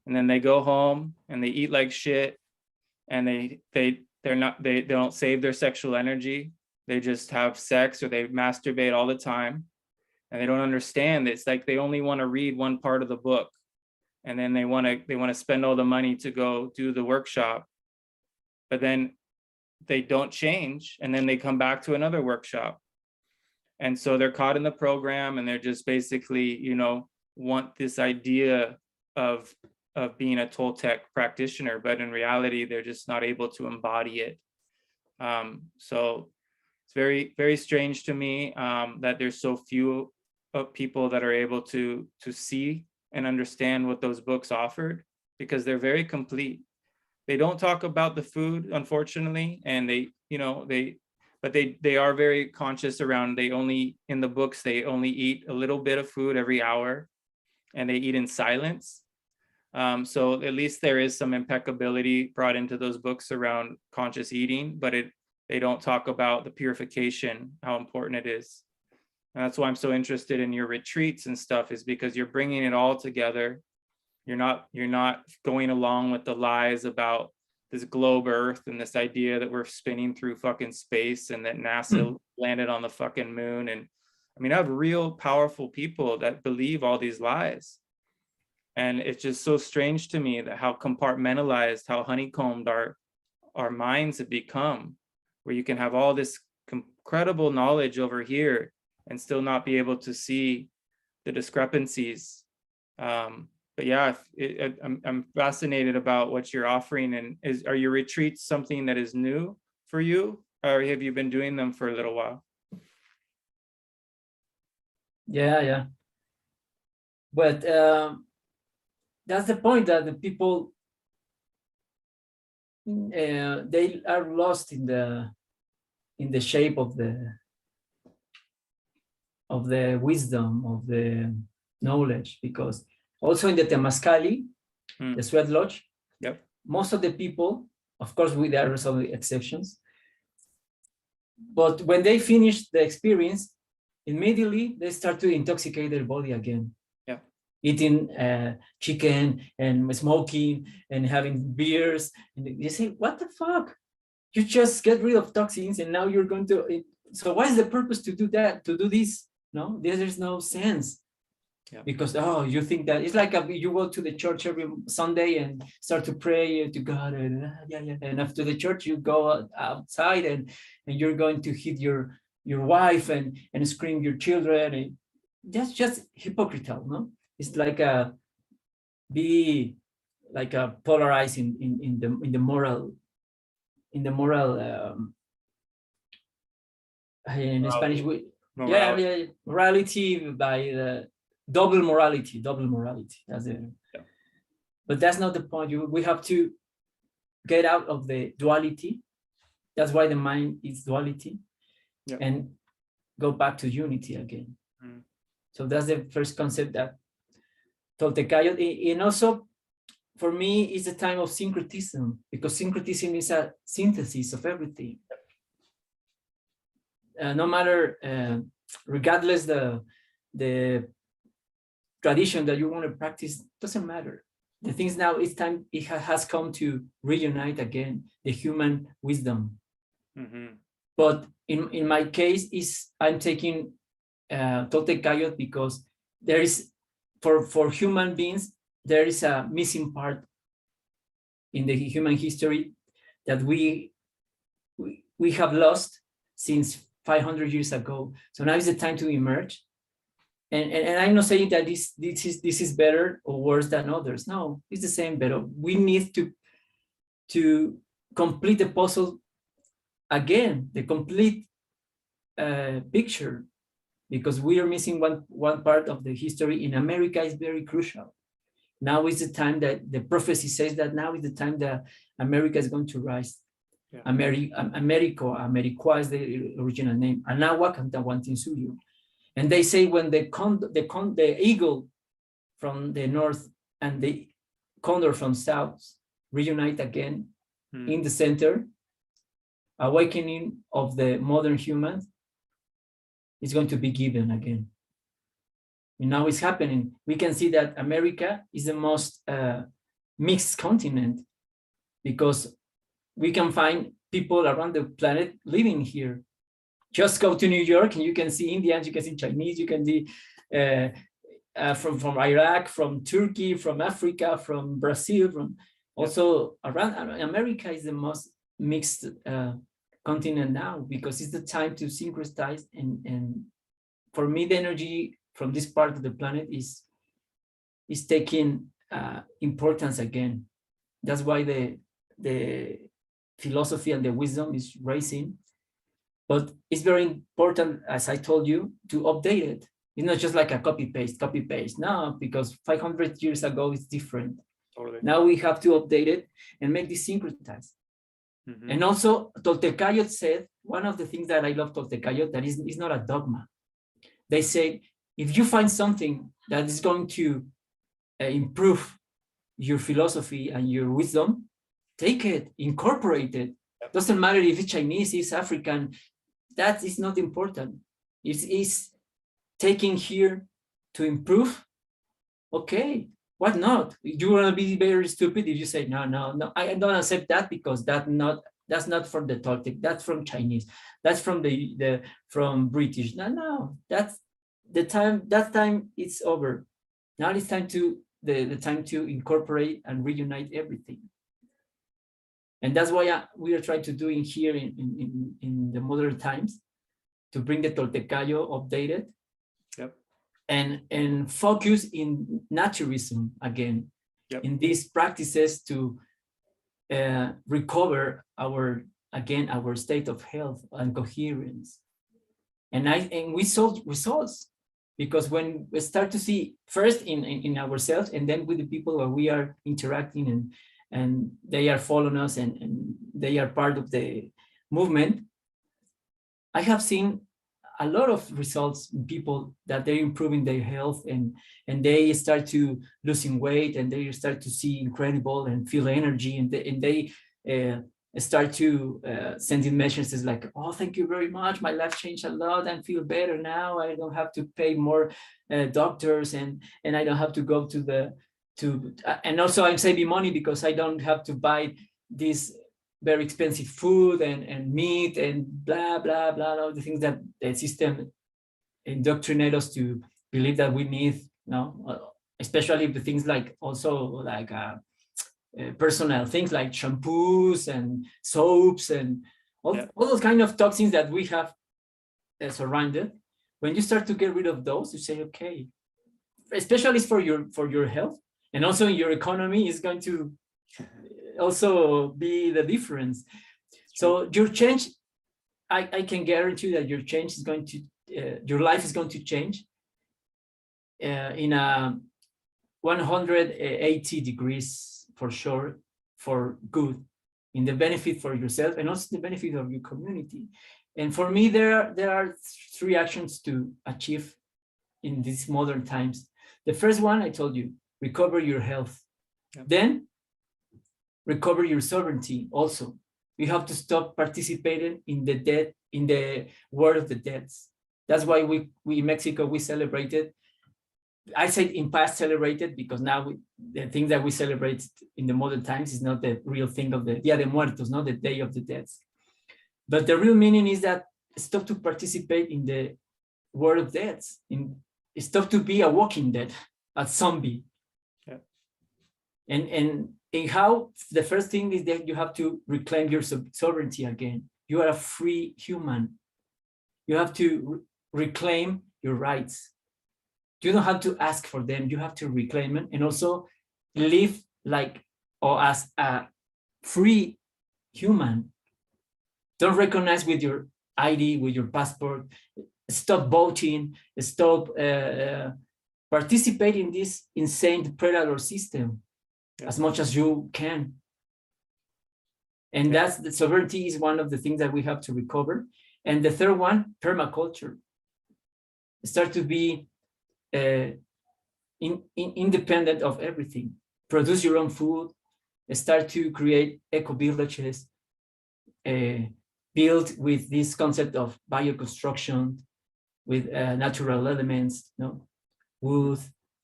And then they go home and they eat like shit, and they don't save their sexual energy. They just have sex or they masturbate all the time. And they don't understand. It's like they only want to read one part of the book, and then they want to spend all the money to go do the workshop. But then they don't change, and then they come back to another workshop. And so they're caught in the program, and they're just basically, want this idea of being a Toltec practitioner, but in reality, they're just not able to embody it. So it's very, very strange to me that there's so few people that are able to see and understand what those books offered, because they're very complete. They don't talk about the food, unfortunately, and but they are very conscious around, in the books, they only eat a little bit of food every hour, and they eat in silence. So at least there is some impeccability brought into those books around conscious eating, but they don't talk about the purification, how important it is. And that's why I'm so interested in your retreats and stuff, is because you're bringing it all together. You're not going along with the lies about this globe Earth and this idea that we're spinning through fucking space and that NASA landed on the fucking moon. And I mean, I have real powerful people that believe all these lies. And it's just so strange to me that how compartmentalized, how honeycombed our minds have become, where you can have all this incredible knowledge over here and still not be able to see the discrepancies. But yeah, I'm fascinated about what you're offering. And are your retreats something that is new for you, or have you been doing them for a little while? Yeah. But that's the point, that the people, they are lost in the shape of the wisdom, of the knowledge, because also in the Temazcali, the Sweat Lodge, yep, most of the people, of course, there are some exceptions, but when they finish the experience, immediately they start to intoxicate their body again. Yeah, eating chicken and smoking and having beers, and you say, what the fuck? You just get rid of toxins, and now you're going to. So what is the purpose to do that? To do this? No, there's no sense. Yeah. Because you think that it's like you go to the church every Sunday and start to pray to God, and after the church you go outside and you're going to hit your wife and scream your children, and that's just hypocritical, no? It's like polarizing in the moral in Spanish, morality by the double morality. That's it. Yeah. But that's not the point. We have to get out of the duality. That's why the mind is duality, and go back to unity again. So that's the first concept that Toltec Ascetic, and also for me it's a time of syncretism, because syncretism is a synthesis of everything. No matter, regardless the tradition that you want to practice, doesn't matter. The things now, it's time, it has come to reunite again the human wisdom. But in my case, I'm taking Toltec Ascetic because there is, for human beings, there is a missing part in the human history that we have lost since 500 years ago. So now is the time to emerge. And I'm not saying that this is better or worse than others. No, it's the same, but we need to complete the puzzle again, the complete picture, because we are missing one part of the history. In America is very crucial. Now is the time that the prophecy says that now is the time that America is going to rise. Yeah. America is the original name. Anahuac and Tahuantinsuyo. And they say when the eagle from the north and the condor from south reunite again in the center, awakening of the modern humans is going to be given again. Now it's happening. We can see that America is the most mixed continent, because we can find people around the planet living here. Just go to New York and you can see Indians, you can see Chinese, you can see from Iraq, from Turkey, from Africa, from Brazil, from also around America is the most mixed continent now, because it's the time to synchronize. And for me, the energy from this part of the planet is taking importance again. That's why the philosophy and the wisdom is rising. But it's very important, as I told you, to update it. It's not just like a copy paste. No, because 500 years ago it's different. Totally. Now we have to update it and make this synchronized. Mm-hmm. And also Toltec Ascetic said, one of the things that I love Toltec Ascetic, that is not a dogma. They say, if you find something that is going to improve your philosophy and your wisdom, take it, incorporate it. Doesn't matter if it's Chinese, it's African, that is not important. It's taking here to improve. Okay, what not? You want to be very stupid if you say, no, I don't accept that, because that's not from the Toltec, that's from Chinese, that's from from British. No, that's the time, that time it's over. Now it's time to the time to incorporate and reunite everything. And that's why we are trying to do in here in the modern times, to bring the Toltecayo updated. Yep. And focus in naturism again. Yep. In these practices to recover our state of health and coherence. And we saw results, because when we start to see first in ourselves, and then with the people where we are interacting, and they are following us, and they are part of the movement, I have seen a lot of results in people, that they're improving their health, and they start to losing weight, and they start to see incredible and feel energy, and they start to sending messages like, oh, thank you very much, my life changed a lot, I feel better now, I don't have to pay more doctors, and I don't have to go and also I'm saving money, because I don't have to buy this very expensive food and meat and blah, blah, blah, all the things that the system indoctrinate us to believe that we need, especially the things like also like personal things like shampoos and soaps and all those kind of toxins that we have surrounded. When you start to get rid of those, you say, okay, especially for your health, and also in your economy is going to also be the difference. So your change, I can guarantee that your change is going to, your life is going to change in a 180 degrees for sure, for good, in the benefit for yourself and also the benefit of your community. And for me, there are 3 actions to achieve in these modern times. The first one, I told you, recover your health. Yep. Then recover your sovereignty also. You have to stop participating in the war of the dead. That's why we in Mexico, we celebrated, I said in past celebrated, because now the thing that we celebrate in the modern times is not the real thing of the Dia de Muertos, not the Day of the Dead. But the real meaning is that stop to participate in the war of death, stop to be a walking dead, a zombie. Yeah. And how the first thing is that you have to reclaim your sovereignty again. You are a free human. You have to reclaim your rights. You don't have to ask for them. You have to reclaim them, and also live like, or as a free human. Don't recognize with your ID, with your passport. Stop voting. Stop participate in this insane predator system as much as you can. And that's the sovereignty is one of the things that we have to recover. And the third one, permaculture. Start to be independent of everything. Produce your own food. Start to create eco-villages. Build with this concept of bioconstruction, with natural elements. wood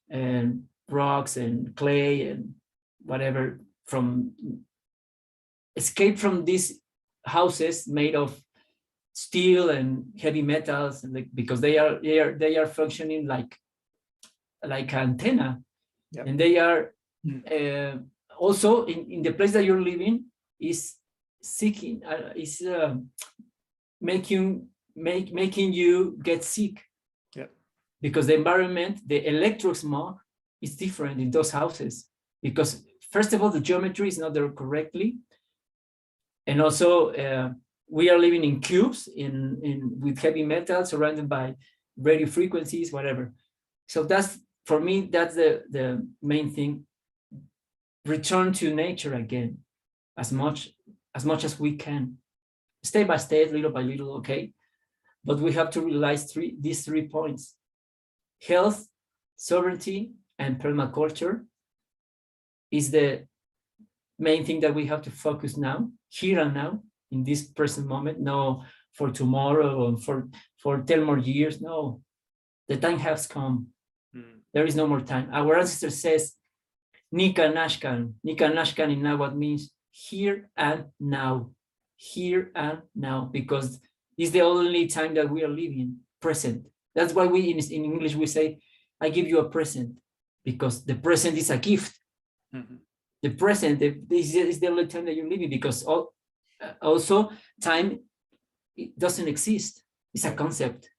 and rocks and clay and whatever, from escape from these houses made of steel and heavy metals, and because they are functioning like antenna. Yep. And they are also in the place that you're living is seeking making you get sick. Yep. Because the environment, the electro smog is different in those houses, because first of all the geometry is not there correctly, and also we are living in cubes with heavy metal surrounded by radio frequencies, whatever. So that's, for me, that's the main thing. Return to nature again, as much as we can, step by step, little by little, okay? But we have to realize these 3 points: health, sovereignty, and permaculture is the main thing that we have to focus now, here and now, in this present moment. No, for tomorrow or for 10 more years. No, the time has come. There is no more time. Our ancestor says, Nika Nashkan. Nika Nashkan in Nahuatl means here and now. Here and now, because it's the only time that we are living, present. That's why we, in English, we say, I give you a present, because the present is a gift. The present is the only time that you're living, because also time, it doesn't exist. It's a concept.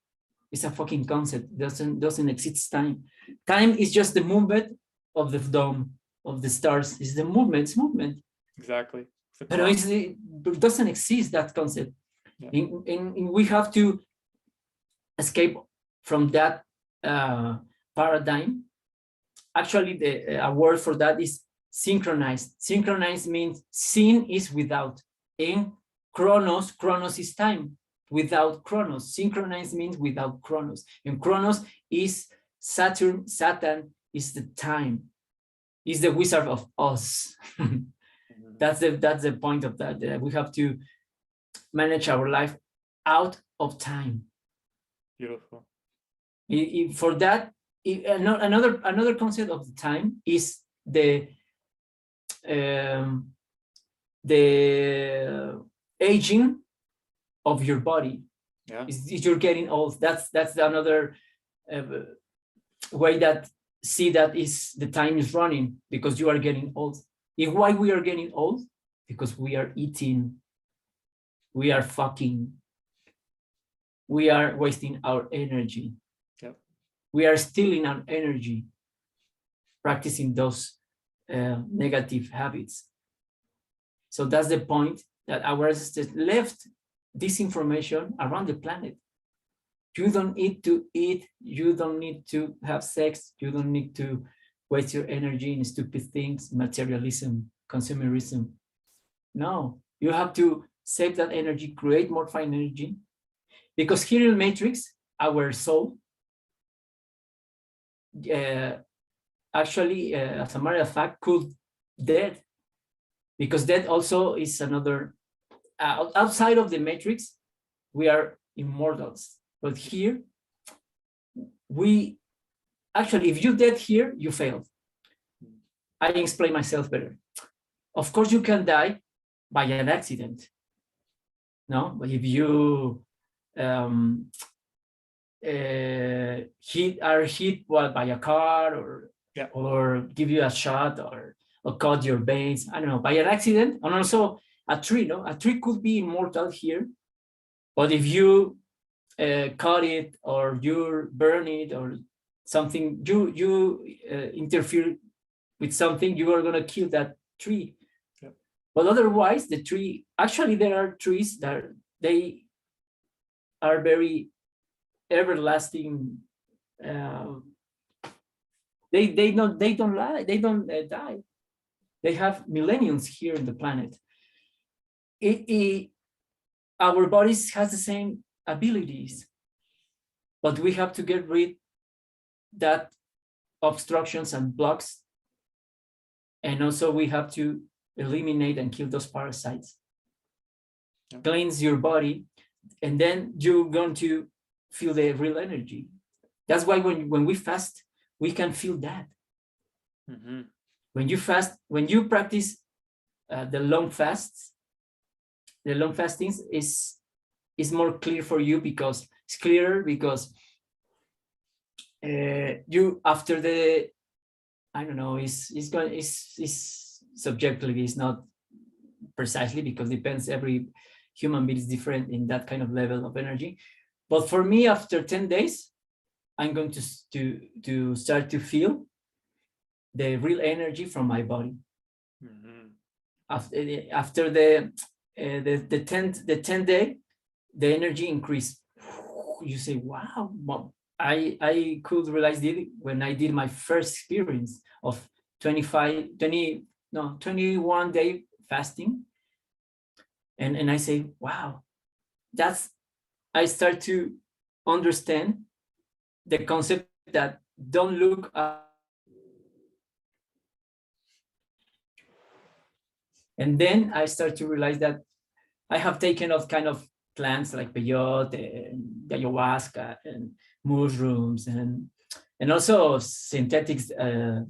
It's a fucking concept. It doesn't exist time. Time is just the movement of the dome, of the stars. It's the movement. It's movement. Exactly. But it doesn't exist, that concept. Yeah. We have to escape from that paradigm. Actually, a word for that is synchronized. Synchronized means syn is without. In chronos is time. Without chronos. Synchronized means without chronos. And chronos is Saturn. Saturn is the time. Is the Wizard of Oz. That's the point of that. We have to manage our life out of time. Beautiful. For that, another concept of the time is the aging of your body. Yeah. Is you're getting old. That's another way that see that is the time is running, because you are getting old. Why we are getting old? Because we are eating, we are fucking, we are wasting our energy. Yep. We are stealing our energy, practicing those negative habits. So that's the point, that our ancestors left this information around the planet. You don't need to eat, you don't need to have sex, you don't need to waste your energy in stupid things, materialism, consumerism. No, you have to save that energy, create more fine energy, because here in Matrix, our soul, actually, as a matter of fact, could dead, because death also is another, outside of the Matrix, we are immortals. But here, actually, if you dead here, you failed. I explain myself better. Of course, you can die by an accident. No, but if you hit by a car, or give you a shot, or cut your veins, I don't know, by an accident, and also a tree. No, a tree could be immortal here, but if you cut it, or you burn it, or something, you interfere with something, you are going to kill that tree. Yep. But otherwise, the tree, actually, there are trees that they are very everlasting. They don't lie, they don't die. They have millenniums here on the planet. Our bodies has the same abilities, but we have to get rid that obstructions and blocks, and also we have to eliminate and kill those parasites. Yep. Cleanse your body, and then you're going to feel the real energy. That's why when we fast, we can feel that. Mm-hmm. When you fast, when you practice the long fasts, the long fastings is more clear for you, because it's clearer, because you, after the, I don't know, it's subjectively, it's not precisely, because depends, every human being is different in that kind of level of energy. But for me, after 10 days, I'm going to start to feel the real energy from my body. Mm-hmm. After the 10th day, the energy increased. You say, wow, I could realize it when I did my first experience of 21 day fasting. And I say, wow, I start to understand the concept that don't look at. And then I start to realize that I have taken off kind of plants like peyote and ayahuasca and mushrooms and also synthetic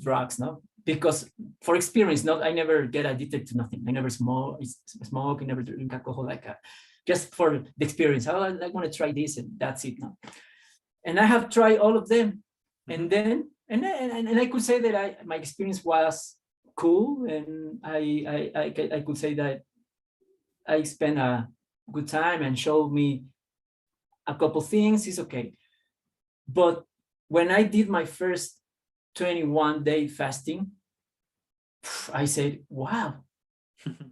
drugs, no? Because for experience, I never get addicted to nothing. I never smoke, I never drink alcohol, just for the experience. Oh, I want to try this, and that's it, no? And I have tried all of them, and then and I could say that my experience was cool, and I could say that I spent a good time and showed me a couple things. It's okay. But when I did my first 21 day fasting, I said, wow,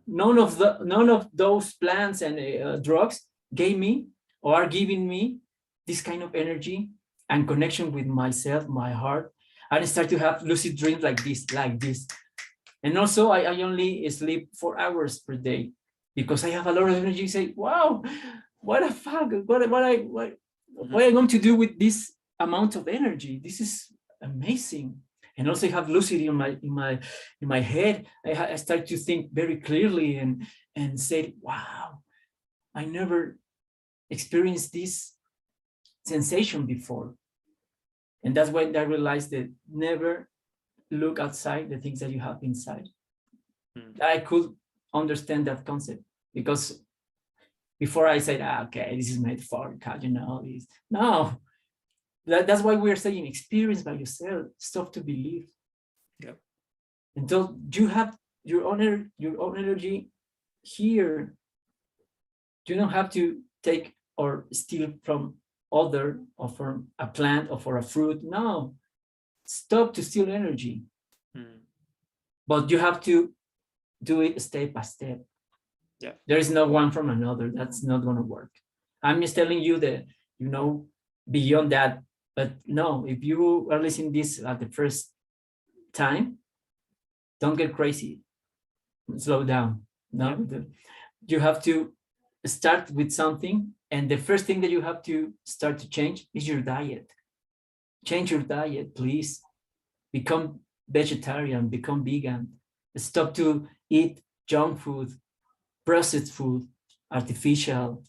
none of those plants and drugs gave me or are giving me this kind of energy and connection with myself, my heart. I start to have lucid dreams like this. And also I only sleep 4 hours per day because I have a lot of energy. Say, wow, what the fuck? What am I going to do with this amount of energy? This is amazing. And also I have lucidity in my head. I start to think very clearly and say, wow, I never experienced this sensation before. And that's when I realized that never look outside the things that you have inside. I could understand that concept because before I said, okay, this is metaphorical, this. No, that's why we're saying experience by yourself, stop to believe. Yep. Until you have your own energy here, you don't have to take or steal from other or from a plant or for a fruit. No, stop to steal energy. But you have to do it step by step. Yeah. There is no one from another. That's not going to work. I'm just telling you that, beyond that. But no, if you are listening this at the first time, don't get crazy. Slow down. No, yeah. You have to start with something. And the first thing that you have to start to change is your diet. Change your diet, please. Become vegetarian, become vegan. Stop to eat junk food, processed food, artificial,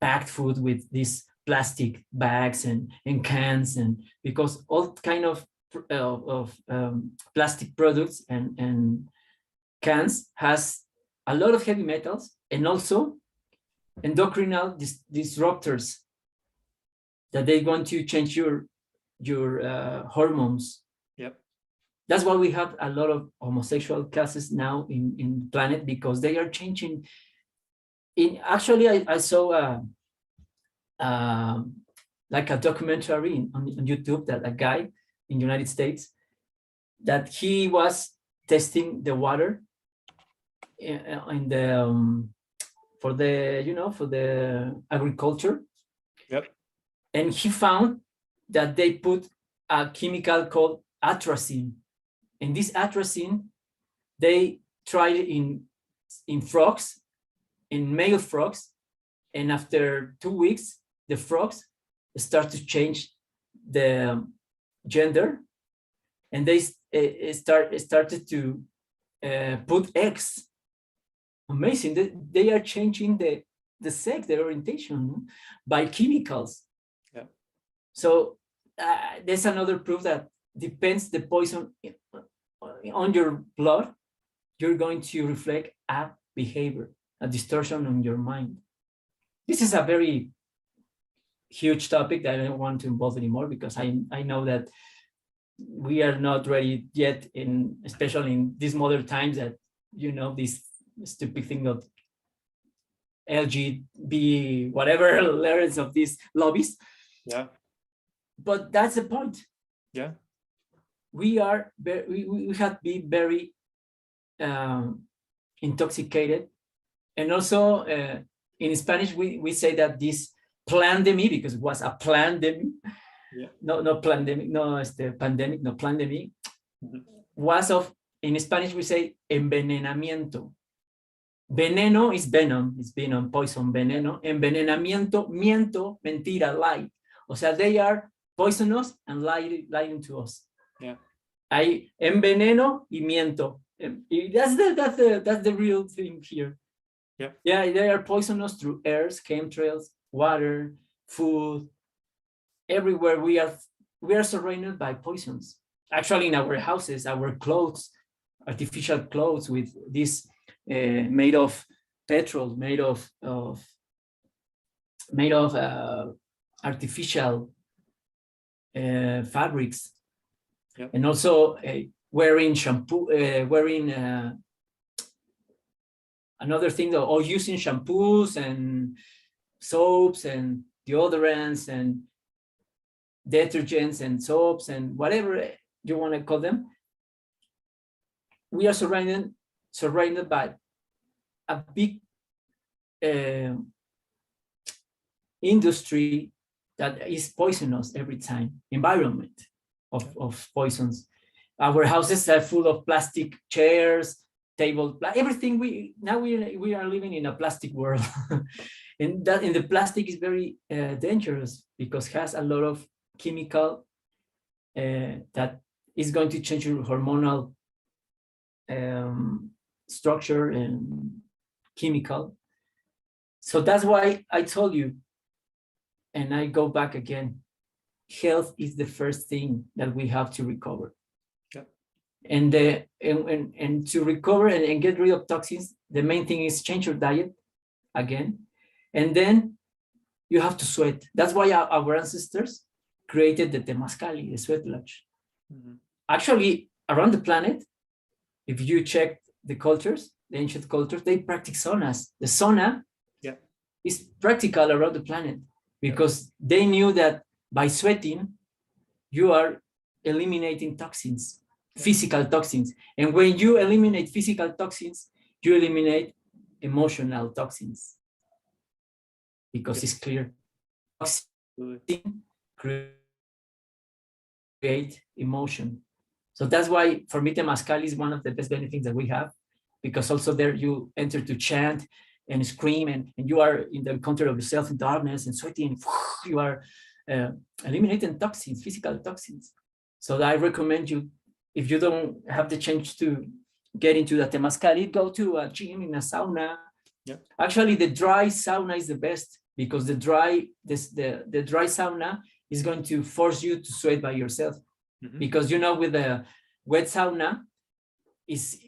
packed food with these plastic bags and cans, and because all kind of plastic products and cans has a lot of heavy metals and also endocrinal disruptors that they want to change your hormones. Yep. That's why we have a lot of homosexual cases now in the planet, because they are changing. Actually, I saw like a documentary on YouTube that a guy in the United States that he was testing the water in the for the agriculture. Yep. And he found that they put a chemical called atrazine. And this atrazine, they tried in frogs, in male frogs, and after 2 weeks, the frogs start to change the gender, and they started to put eggs. Amazing! They are changing the sex, their orientation by chemicals. Yeah. So there's another proof that depends the poison on your blood, you're going to reflect a behavior, a distortion on your mind. This is a very huge topic that I don't want to involve anymore, because I know that we are not ready yet, especially in these modern times, that, this stupid thing of LGB, whatever letters of these lobbies. Yeah. But that's the point. Yeah. We have to be very intoxicated. And also in Spanish, we say that this pandemic, because it was a pandemic, no pandemic, no pandemic, no pandemic, was in Spanish we say envenenamiento. Veneno is venom, poison, veneno. Envenenamiento, miento, mentira, lie. O sea, they are poisonous and lying to us. Yeah. I enveneno y miento. That's the real thing here. Yeah. Yeah, they are poisonous through airs, chemtrails, water, food. Everywhere we are surrounded by poisons. Actually, in our houses, our clothes, artificial clothes with this made of petrol, made of artificial fabrics. Yep. And also wearing shampoo, another thing, or using shampoos and soaps and deodorants and detergents and soaps and whatever you want to call them. We are surrounded by a big industry that is poisonous every time, environment of poisons. Our houses are full of plastic chairs, table, everything. We are living in a plastic world. And the plastic is very dangerous, because it has a lot of chemical that is going to change your hormonal structure and chemical. So that's why I told you, and I go back again, health is the first thing that we have to recover. Yeah. And to recover and get rid of toxins, the main thing is change your diet again. And then you have to sweat. That's why our ancestors created the temazcali, the sweat lodge. Mm-hmm. Actually, around the planet, if you check the cultures, the ancient cultures, they practice saunas. The sauna is practical around the planet, because they knew that by sweating, you are eliminating toxins, physical toxins. And when you eliminate physical toxins, you eliminate emotional toxins, because it's clear. Toxin create emotion. So that's why for me, temazcal is one of the best benefits that we have, because also there you enter to chant and scream, and you are in the encounter of yourself in darkness and sweating. You are eliminating toxins, physical toxins. So I recommend you, if you don't have the chance to get into the temazcal, go to a gym, in a sauna. Yeah. Actually, the dry sauna is the best, because the dry sauna is going to force you to sweat by yourself. Mm-hmm. Because with the wet sauna is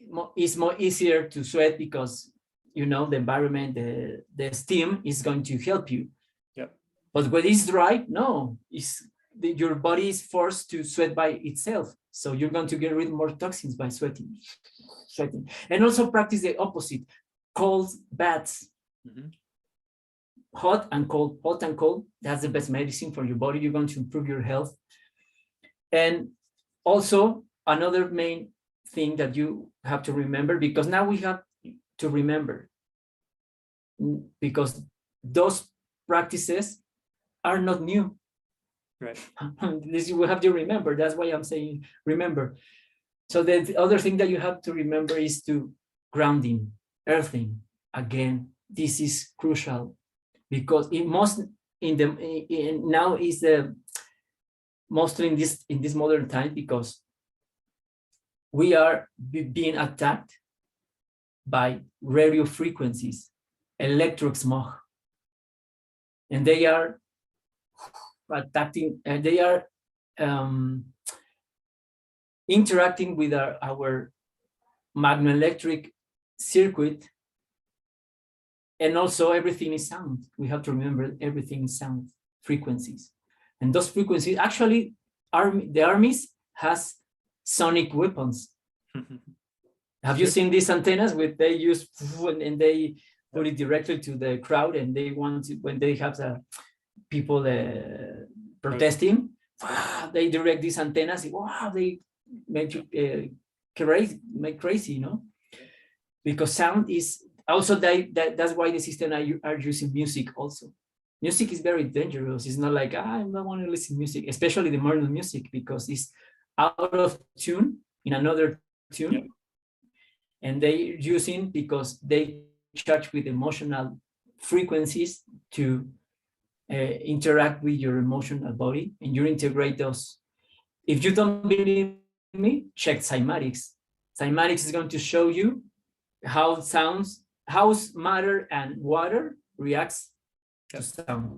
more easier to sweat, because the environment, the steam is going to help you. Yeah. But when it's dry, no, your body is forced to sweat by itself. So you're going to get rid of more toxins by sweating. And also practice the opposite, cold baths. Mm-hmm. Hot and cold, that's the best medicine for your body. You're going to improve your health. And also another main thing that you have to remember, because now we have to remember, because those practices are not new. Right. This you have to remember. That's why I'm saying remember. So the other thing that you have to remember is to grounding, earthing. Again, this is crucial, because now is mostly in this modern time, because we are being attacked by radio frequencies, electric smog, and they are attacking, and they are interacting with our magnetoelectric circuit. And also everything is sound. We have to remember everything is sound, frequencies. And those frequencies, actually, the armies has sonic weapons. Have you seen these antennas with they use and they put it directly to the crowd, and they want to, when they have the people protesting, they direct these antennas. Wow, they make you crazy, you know, because sound is also that's why the system are using music also. Music is very dangerous. It's not like I don't want to listen to music, especially the modern music, because it's out of tune in another tune. Yeah. And they using because they charge with emotional frequencies to interact with your emotional body, and you integrate those. If you don't believe me, check cymatics. Cymatics is going to show you how sounds, how matter and water reacts to sound.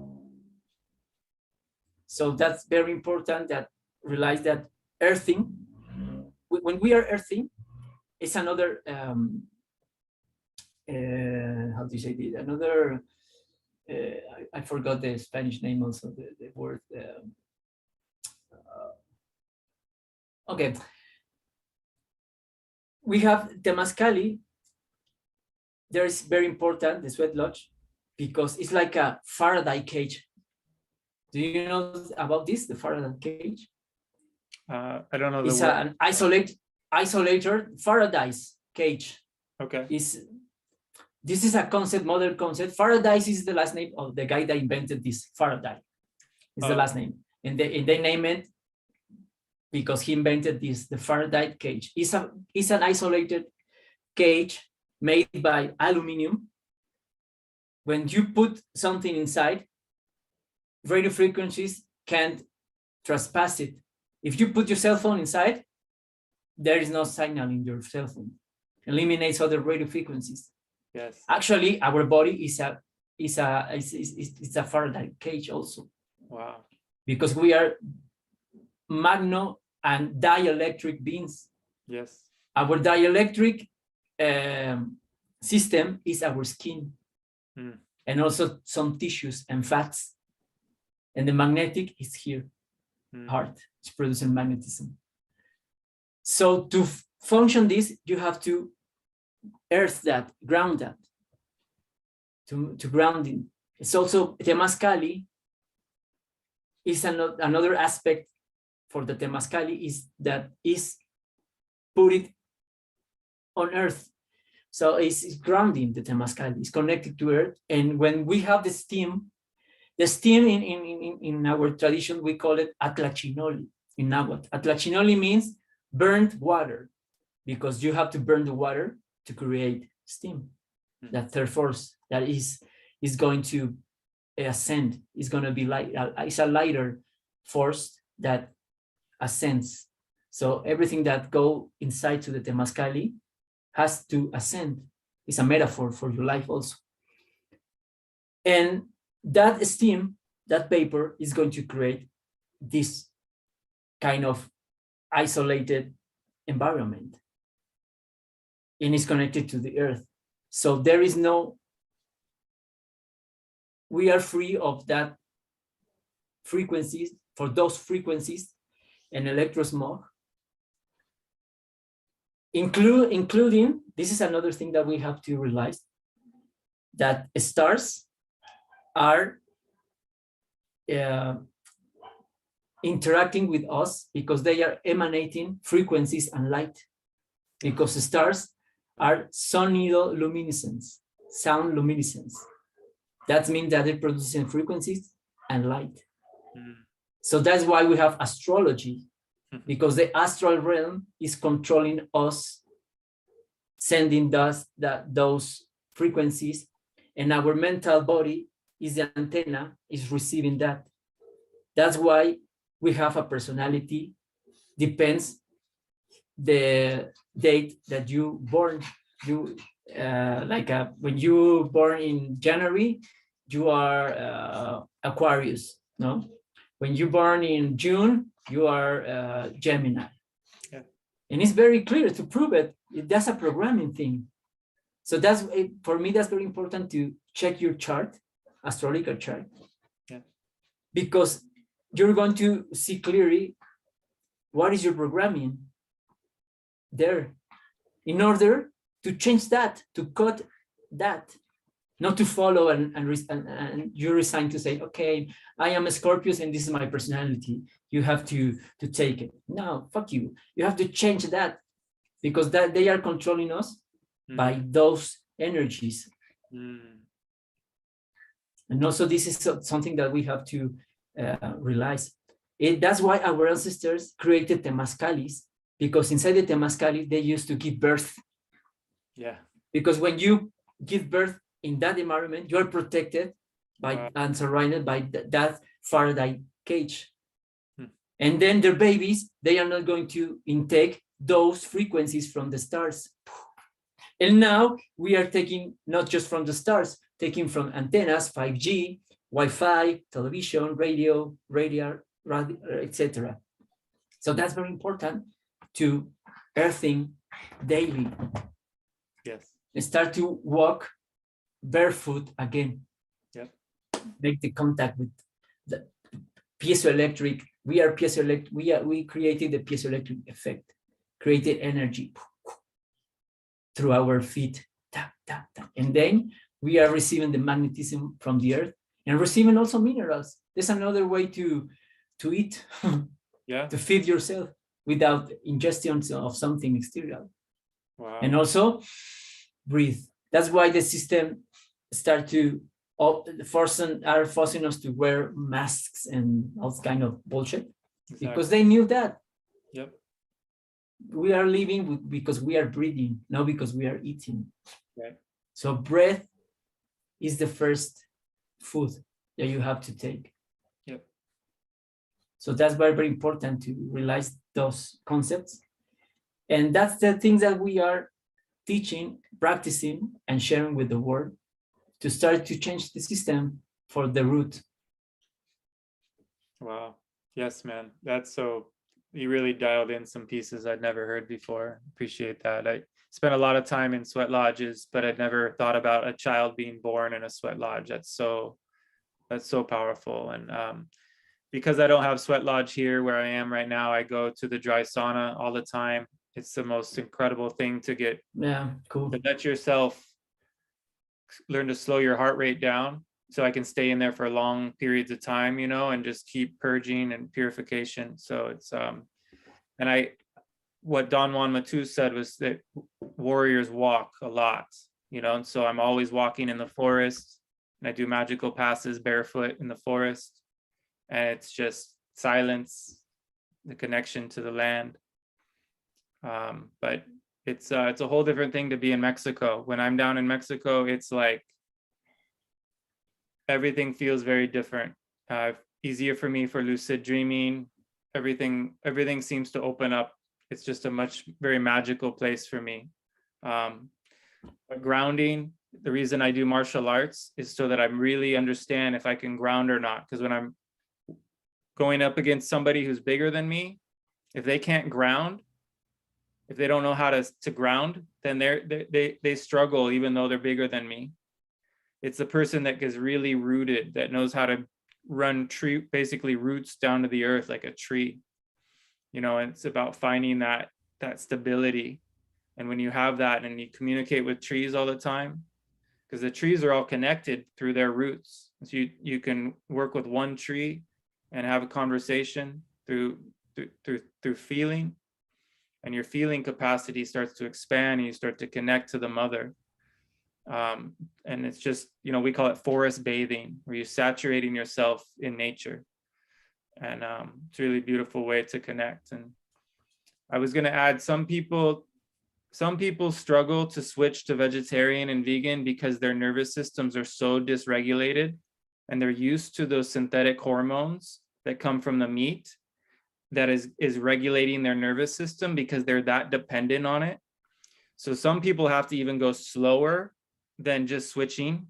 So that's very important, that realize that earthing, when we are earthing, it's another, how do you say this? Another, I forgot the Spanish name also, the word. Okay. We have Temazcali. There is very important, the sweat lodge, because it's like a Faraday cage. Do you know about this, the Faraday cage? I don't know. It's an isolator Faraday's cage. Okay. This is a concept, modern concept. Faraday is the last name of the guy that invented this. Faraday is the last name, and they name it because he invented this, the Faraday cage. It's an isolated cage made by aluminum. When you put something inside, radio frequencies can't trespass it. If you put your cell phone inside, there is no signal in your cell phone. Eliminates other radio frequencies. Yes. Actually, our body is a Faraday cage also. Wow. Because we are magno and dielectric beings. Yes. Our dielectric system is our skin, and also some tissues and fats. And the magnetic is here, heart. It's producing magnetism. So to function this, you have to earth that, ground that, to grounding. It's also Temazcali is another aspect for the Temazcali is that is put it on earth. So it's grounding the Temazcali, it's connected to earth. And when we have the steam in our tradition, we call it atlachinoli in Nahuatl. Atlachinoli means burnt water, because you have to burn the water to create steam. That third force that is going to ascend, is going to be light. It's a lighter force that ascends. So everything that go inside to the Temazcali has to ascend. It's a metaphor for your life also. And that steam, that vapor is going to create this kind of isolated environment, and is connected to the earth. So there is we are free of that frequencies, for those frequencies and electrosmog, including, this is another thing that we have to realize, that stars are interacting with us because they are emanating frequencies and light, because stars are sonidoluminescence, sound luminescence. That means that they're producing frequencies and light. So that's why we have astrology, because the astral realm is controlling us, sending those frequencies, and our mental body is the antenna, is receiving that. That's why we have a personality, depends the date that you born. When you born in January, you are Aquarius, no? When you born in June, you are Gemini. Yeah. And it's very clear to prove it. That's a programming thing. So that's for me, that's very important to check your chart, astrological chart, because you're going to see clearly what is your programming there in order to change that, to cut that, not to follow and you resign to say, okay, I am a Scorpius and this is my personality. You have to take it. No, fuck you. You have to change that because that they are controlling us by those energies. And also this is something that we have to realize. That's why our ancestors created Temazcalis, because inside the Temazcalis, they used to give birth. Yeah. Because when you give birth in that environment, you're protected by and surrounded by that Faraday cage. And then their babies, they are not going to intake those frequencies from the stars. And now we are taking not just from the stars, taking from antennas, 5G, Wi-Fi, television, radio, etc. So that's very important to earthing daily. Yes. And start to walk barefoot again. Yep. Make the contact with the piezoelectric. We are piezoelectric. We created the piezoelectric effect, created energy through our feet. Tap, tap, tap. And then we are receiving the magnetism from the earth and receiving also minerals. There's another way to eat, to feed yourself without ingestion of something exterior. Wow. And also breathe. That's why the system start to forcing us to wear masks and all kind of bullshit. Exactly. Because they knew that. Yep. We are living because we are breathing, not because we are eating. Right. So breath is the first food that you have to take. Yep. So that's very, very important to realize those concepts. And that's the things that we are teaching, practicing, and sharing with the world to start to change the system for the root. Wow. Yes, man. That's so, you really dialed in some pieces I'd never heard before. Appreciate that. I spent a lot of time in sweat lodges, but I'd never thought about a child being born in a sweat lodge. That's so powerful. And because I don't have sweat lodge here where I am right now, I go to the dry sauna all the time. It's the most incredible thing to get. Yeah, cool. To let yourself learn to slow your heart rate down so I can stay in there for long periods of time, and just keep purging and purification. So it's and what Don Juan Matus said was that warriors walk a lot, and so I'm always walking in the forest, and I do magical passes barefoot in the forest, and it's just silence, the connection to the land. But it's a whole different thing to be in Mexico. When I'm down in Mexico, it's like everything feels very different. Easier for me for lucid dreaming. Everything seems to open up. It's just a very magical place for me. But grounding, the reason I do martial arts is so that I really understand if I can ground or not. Because when I'm going up against somebody who's bigger than me, if they can't ground, if they don't know how to ground, then they struggle even though they're bigger than me. It's the person that gets really rooted, that knows how to run basically roots down to the earth like a tree. And it's about finding that stability. And when you have that and you communicate with trees all the time, because the trees are all connected through their roots. So you can work with one tree and have a conversation through feeling. And your feeling capacity starts to expand and you start to connect to the mother. And it's just, we call it forest bathing, where you're saturating yourself in nature. And it's a really beautiful way to connect. And I was going to add, some people struggle to switch to vegetarian and vegan because their nervous systems are so dysregulated and they're used to those synthetic hormones that come from the meat that is regulating their nervous system because they're that dependent on it. So some people have to even go slower than just switching.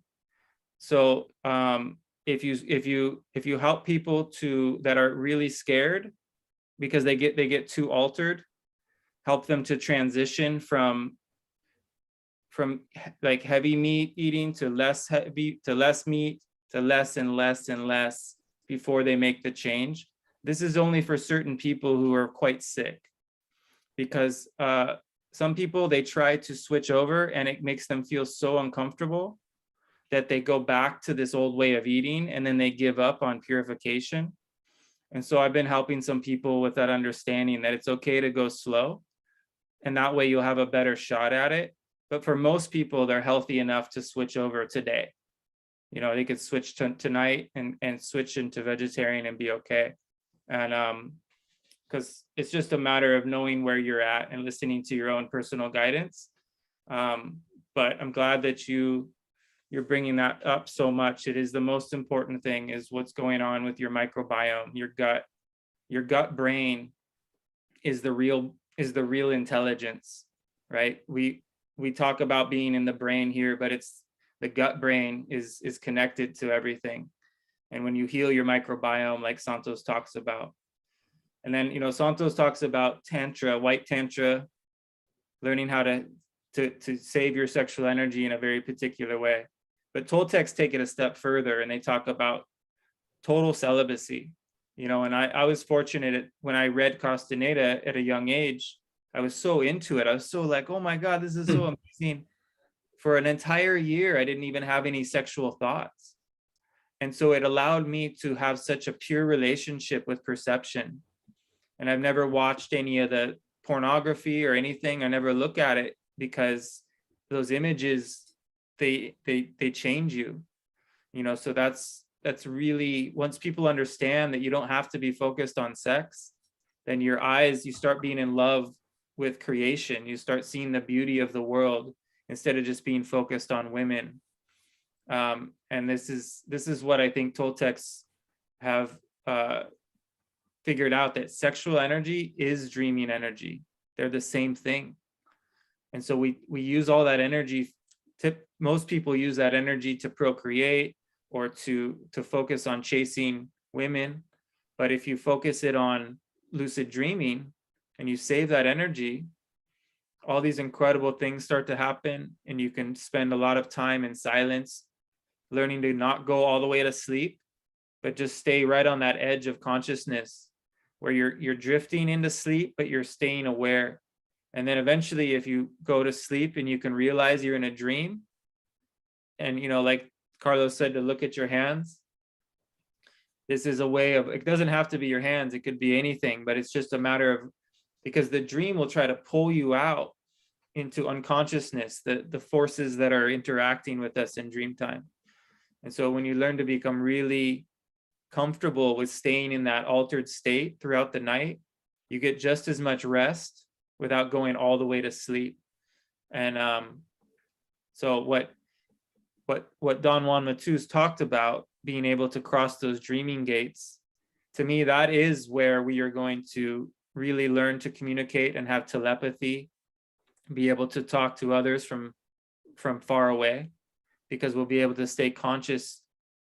So if you help people that are really scared because they get too altered, help them to transition from like heavy meat eating to less heavy, to less meat, to less and less and less before they make the change. This is only for certain people who are quite sick, because some people, they try to switch over and it makes them feel so uncomfortable that they go back to this old way of eating, and then they give up on purification. And so I've been helping some people with that understanding that it's okay to go slow, and that way you'll have a better shot at it. But for most people, they're healthy enough to switch over today. You know, they could switch tonight and switch into vegetarian and be okay. And because it's just a matter of knowing where you're at and listening to your own personal guidance. But I'm glad that you're bringing that up so much. It is the most important thing, is what's going on with your microbiome, your gut brain is the real intelligence, right? We talk about being in the brain here, but it's the gut brain is connected to everything. And when you heal your microbiome, like Santos talks about, and then, you know, Santos talks about tantra, white tantra, learning how to save your sexual energy in a very particular way. But Toltecs take it a step further, and they talk about total celibacy. You know, and I was fortunate when I read Castaneda at a young age. I was so into it. I was so like, oh my God, this is so amazing. For an entire year, I didn't even have any sexual thoughts. And so it allowed me to have such a pure relationship with perception. And I've never watched any of the pornography or anything. I never look at it, because those images, they change you, you know. So that's really, once people understand that you don't have to be focused on sex, then your eyes, you start being in love with creation. You start seeing the beauty of the world instead of just being focused on women. And this is what I think Toltecs have figured out, that sexual energy is dreaming energy. They're the same thing. And so we use all that energy. Most people use that energy to procreate or to focus on chasing women. But if you focus it on lucid dreaming and you save that energy, all these incredible things start to happen, and you can spend a lot of time in silence, learning to not go all the way to sleep, but just stay right on that edge of consciousness where you're drifting into sleep, but you're staying aware. And then eventually, if you go to sleep and you can realize you're in a dream, and, you know, like Carlos said, to look at your hands, this is a way of, it doesn't have to be your hands, it could be anything, but it's just a matter of, because the dream will try to pull you out into unconsciousness, the forces that are interacting with us in dream time. And so when you learn to become really comfortable with staying in that altered state throughout the night, you get just as much rest without going all the way to sleep. And so what Don Juan Matus talked about, being able to cross those dreaming gates, to me, that is where we are going to really learn to communicate and have telepathy, be able to talk to others from far away, because we'll be able to stay conscious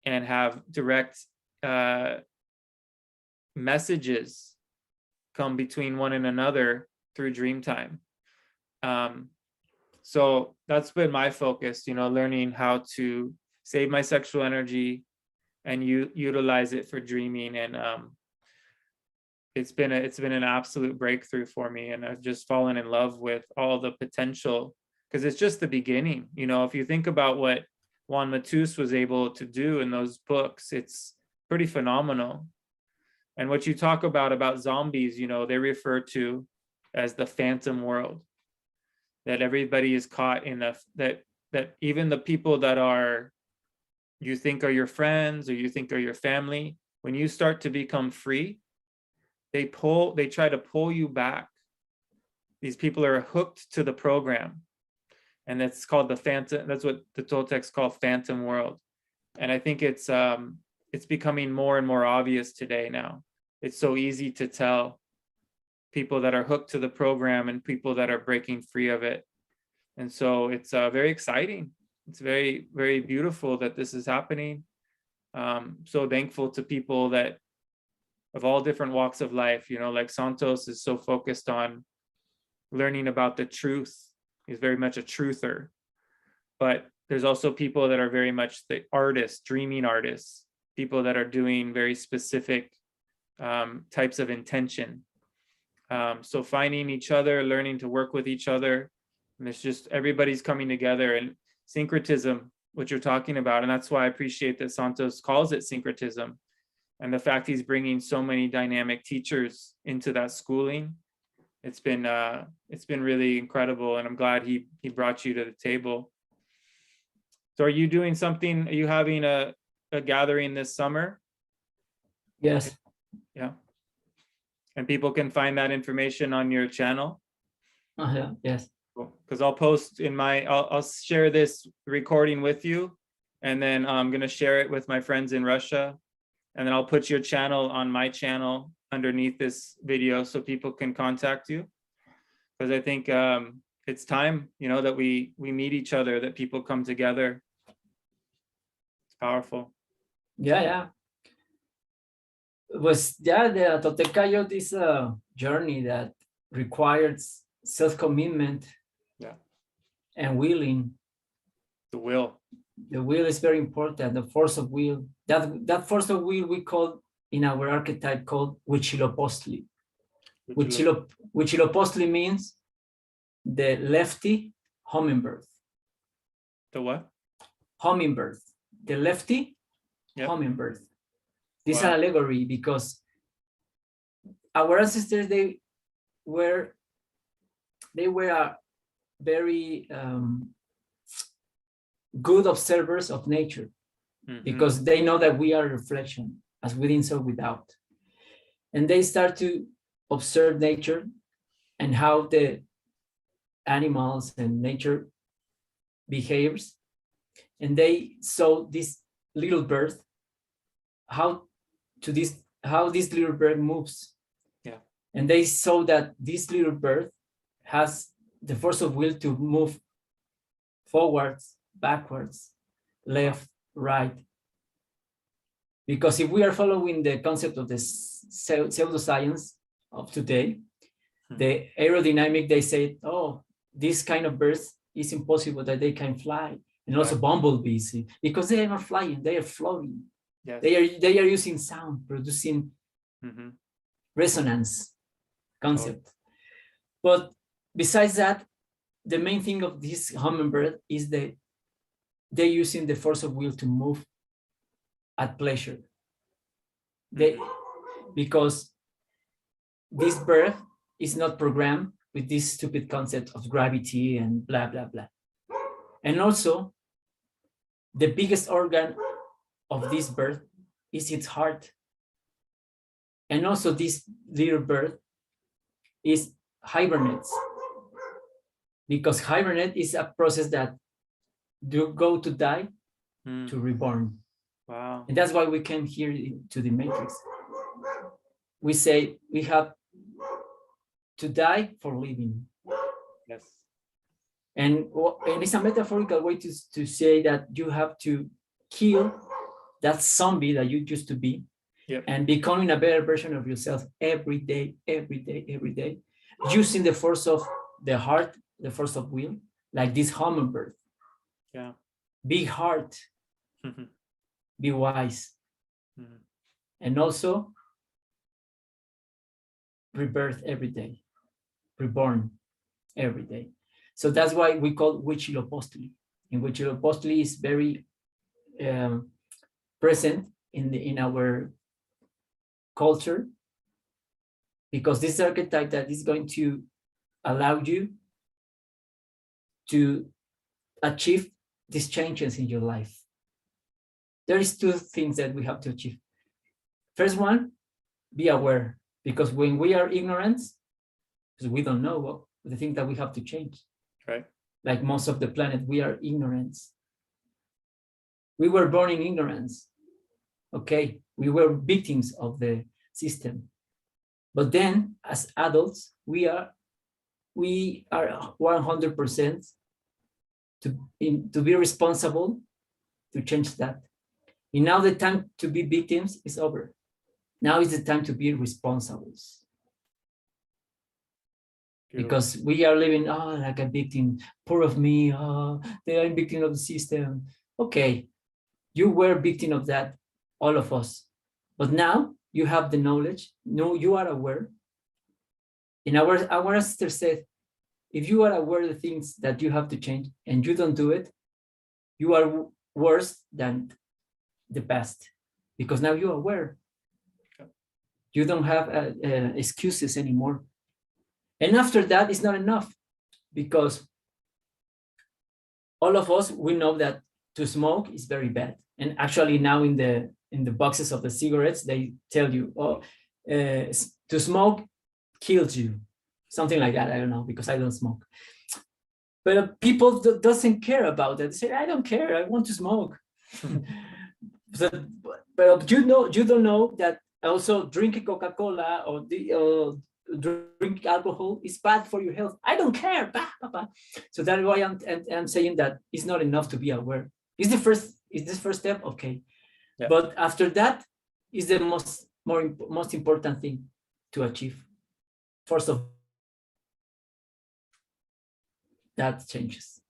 and have direct messages come between one and another through dream time. So that's been my focus, you know, learning how to save my sexual energy and utilize it for dreaming. And it's been an absolute breakthrough for me, and I've just fallen in love with all the potential, because it's just the beginning. You know, if you think about what Juan Matus was able to do in those books, it's pretty phenomenal. And what you talk about zombies, you know, they refer to as the phantom world, that everybody is caught in that even the people that are, you think are your friends or you think are your family, when you start to become free, they try to pull you back. These people are hooked to the program, and that's called the phantom. That's what the Toltecs call phantom world. And I think it's becoming more and more obvious today now. It's so easy to tell people that are hooked to the program and people that are breaking free of it. And so it's very exciting. It's very, very beautiful that this is happening. So thankful to people that of all different walks of life, you know, like Santos is so focused on learning about the truth. He's very much a truther. But there's also people that are very much the artists, dreaming artists, people that are doing very specific types of intention. So finding each other, learning to work with each other, and it's just everybody's coming together. And syncretism, what you're talking about, and that's why I appreciate that Santos calls it syncretism, and the fact he's bringing so many dynamic teachers into that schooling. It's been really incredible, and I'm glad he brought you to the table. So are you doing something? Are you having a gathering this summer? Yes. Yeah. And people can find that information on your channel? Yeah. Yes. Because I'll post in I'll share this recording with you, and then I'm going to share it with my friends in Russia, and then I'll put your channel on my channel underneath this video so people can contact you, because I think it's time, that we meet each other, that people come together. It's powerful. Yeah. The Toltec is a journey that requires self-commitment. Yeah. And willing. The will. The will is very important. The force of will. That force of will we call in our archetype called Huitzilopochtli. Huitzilopochtli means the lefty hummingbird. The what? Hummingbird. The lefty hummingbird. This is an allegory because our ancestors they were a very good observers of nature, because they know that we are a reflection, as within so without, and they start to observe nature and how the animals and nature behaves, and they saw this little bird, how this little bird moves, and they saw that this little bird has the force of will to move forwards, backwards, left, right. Because if we are following the concept of the pseudoscience of today, the aerodynamic, they say, oh, this kind of birds is impossible that they can fly. And also bumblebees, because they are not flying, they are floating. Yes. They are using sound, producing resonance concept. But besides that, the main thing of this hummingbird is that they're using the force of will to move at pleasure. Because this bird is not programmed with this stupid concept of gravity and blah, blah, blah. And also, the biggest organ of this bird is its heart. And also this little bird is hibernates, because hibernate is a process that do go to die to reborn. Wow. And that's why we came here to the Matrix. We say we have to die for living. Yes. And it's a metaphorical way to say that you have to kill that zombie that you used to be, and becoming a better version of yourself every day, using the force of the heart, the force of will, like this hummingbird. Yeah. Be heart, be wise, and also rebirth every day, reborn every day. So that's why we call Huitzilopochtli. And Huitzilopochtli is very present in our culture, because this archetype that is going to allow you to achieve these changes in your life. There is two things that we have to achieve. First one, be aware, because when we are ignorant, because we don't know the thing that we have to change. Right. Like most of the planet, we are ignorant. We were born in ignorance. Okay, we were victims of the system. But then, as adults, we are 100% to be responsible to change that. And now the time to be victims is over. Now is the time to be responsibles. because we are living like a victim, poor of me, they are a victim of the system. Okay, you were victim of that, all of us. But now you have the knowledge, no, you are aware. And our sister said, if you are aware of the things that you have to change and you don't do it, you are worse than the past, because now you're aware. You don't have excuses anymore. And after that, it's not enough, because all of us, we know that to smoke is very bad. And actually now in the boxes of the cigarettes, they tell you, to smoke kills you. Something like that, I don't know, because I don't smoke. But people doesn't care about that. They say, I don't care, I want to smoke. But you don't know that also drinking Coca-Cola or drink alcohol is bad for your health. I don't care. So that's why I'm saying that it's not enough to be aware. Is the first step, okay? Yeah. But after that is the most important thing to achieve. First of all, that changes.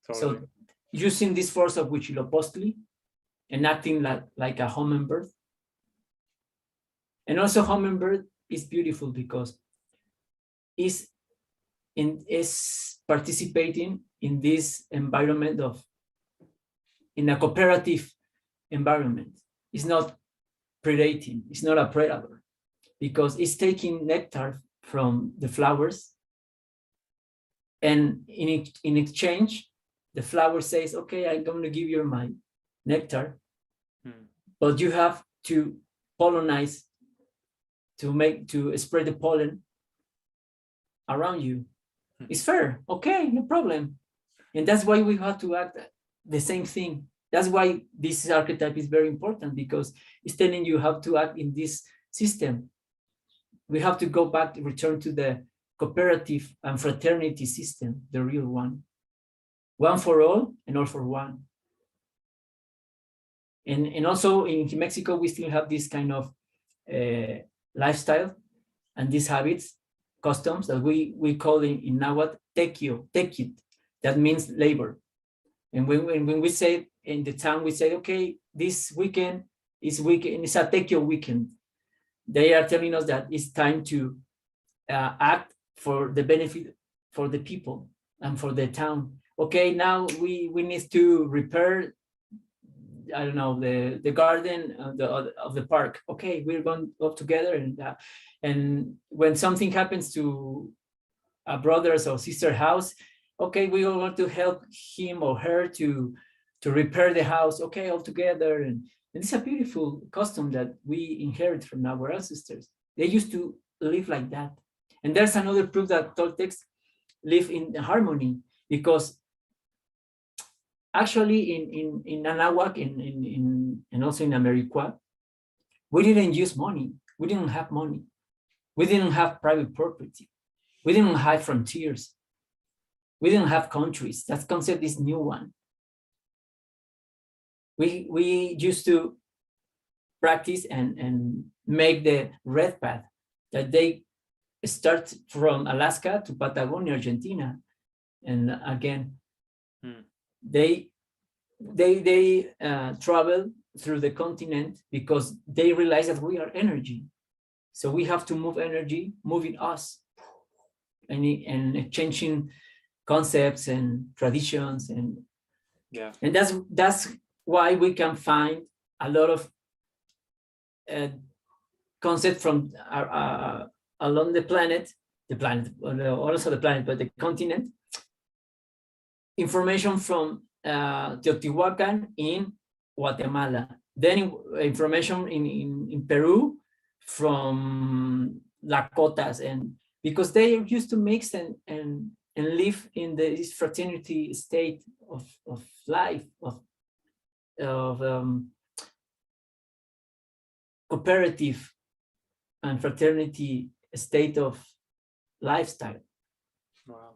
Totally. So using this force of Huitzilopochtli and acting like a hummingbird. And also hummingbird is beautiful because is participating in this environment in a cooperative environment. It's not predating, it's not a predator, because it's taking nectar from the flowers, and in exchange, the flower says, okay, I'm going to give you my nectar, but you have to pollinize, to spread the pollen around you. It's fair, okay, no problem. And that's why we have to act the same thing. That's why this archetype is very important, because it's telling you how to act in this system. We have to go back, return to the cooperative and fraternity system, the real one. One for all and all for one. And also in Mexico, we still have this kind of lifestyle and these habits, customs that we call in Nahuatl, tequio. That means labor. And when we say in the town, we say, okay, this weekend it's a tequio weekend. They are telling us that it's time to act for the benefit for the people and for the town. Okay, now we need to repair, I don't know, the garden of the park. Okay, we're going up together, and when something happens to a brother's or sister house, okay, we all want to help him or her to repair the house. Okay, all together, and it's a beautiful custom that we inherit from our ancestors. They used to live like that, and there's another proof that Toltecs live in harmony, because actually in Anahuac and also in America, we didn't use money. We didn't have money. We didn't have private property. We didn't have frontiers. We didn't have countries. That concept is new one. We used to practice and make the red path, that they start from Alaska to Patagonia, Argentina, and again, they travel through the continent because they realize that we are energy. So we have to move energy, moving us, and changing concepts and traditions, and that's why we can find a lot of concepts from along the planet, also the planet, but the continent. Information from Teotihuacan in Guatemala, then information in Peru from Lakotas, and because they used to mix and live in this fraternity state of life, of cooperative and fraternity state of lifestyle. Wow.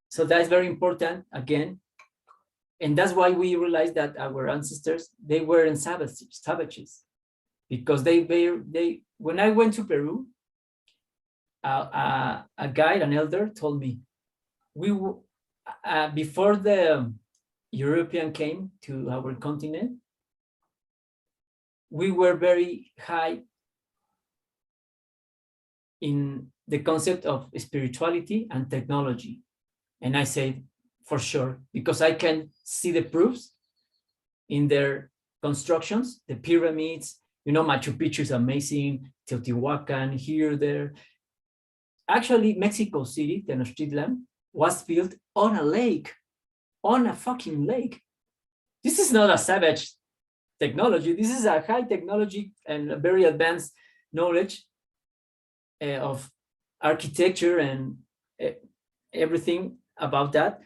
So that's very important again. And that's why we realized that our ancestors, they weren't savages, because they when I went to Peru, a guide, an elder, told me before the European came to our continent, we were very high in the concept of spirituality and technology. And I said, for sure, because I can see the proofs in their constructions, the pyramids, Machu Picchu is amazing, Teotihuacan, here, there. Actually, Mexico City, Tenochtitlan, was built on a lake, on a fucking lake. This is not a savage technology. This is a high technology and a very advanced knowledge of architecture and everything about that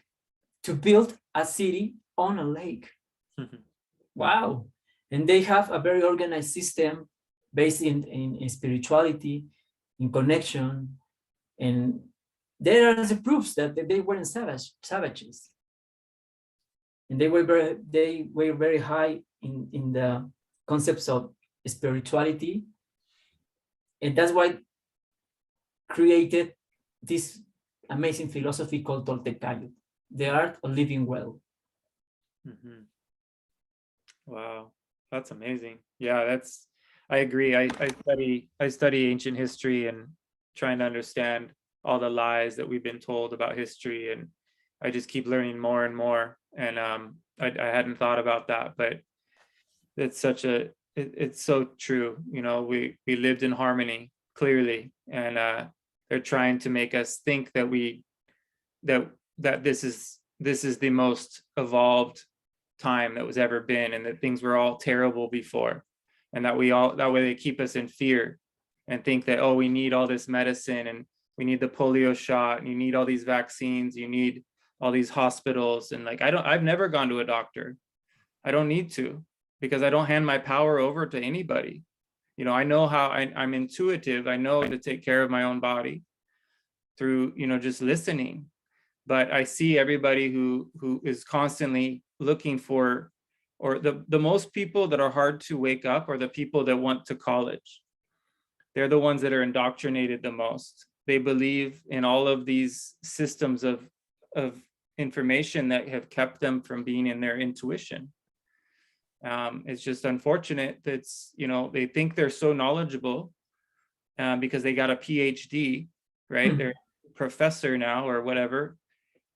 to build a city on a lake. Wow. And they have a very organized system based in spirituality, in connection, and there are the proofs that they weren't savages. And they were very high in the concepts of spirituality. And that's why created this amazing philosophy called Toltec Ascetic, the art of living well. Mm-hmm. Wow, that's amazing. Yeah, I agree. I study ancient history and trying to understand all the lies that we've been told about history, and I just keep learning more and more. And I hadn't thought about that, but it's it's so true. We lived in harmony clearly, and they're trying to make us think that this is the most evolved time that was ever been, and that things were all terrible before, and that way they keep us in fear and think that, oh, we need all this medicine, and we need the polio shot, and you need all these vaccines, you need all these hospitals. And like, I've never gone to a doctor. I don't need to, because I don't hand my power over to anybody. I know how I'm intuitive. I know to take care of my own body through, just listening. But I see everybody who is constantly looking for, or the most people that are hard to wake up are the people that went to college. They're the ones that are indoctrinated the most. They believe in all of these systems of information that have kept them from being in their intuition. It's just unfortunate that they think they're so knowledgeable because they got a PhD, right? They're a professor now or whatever.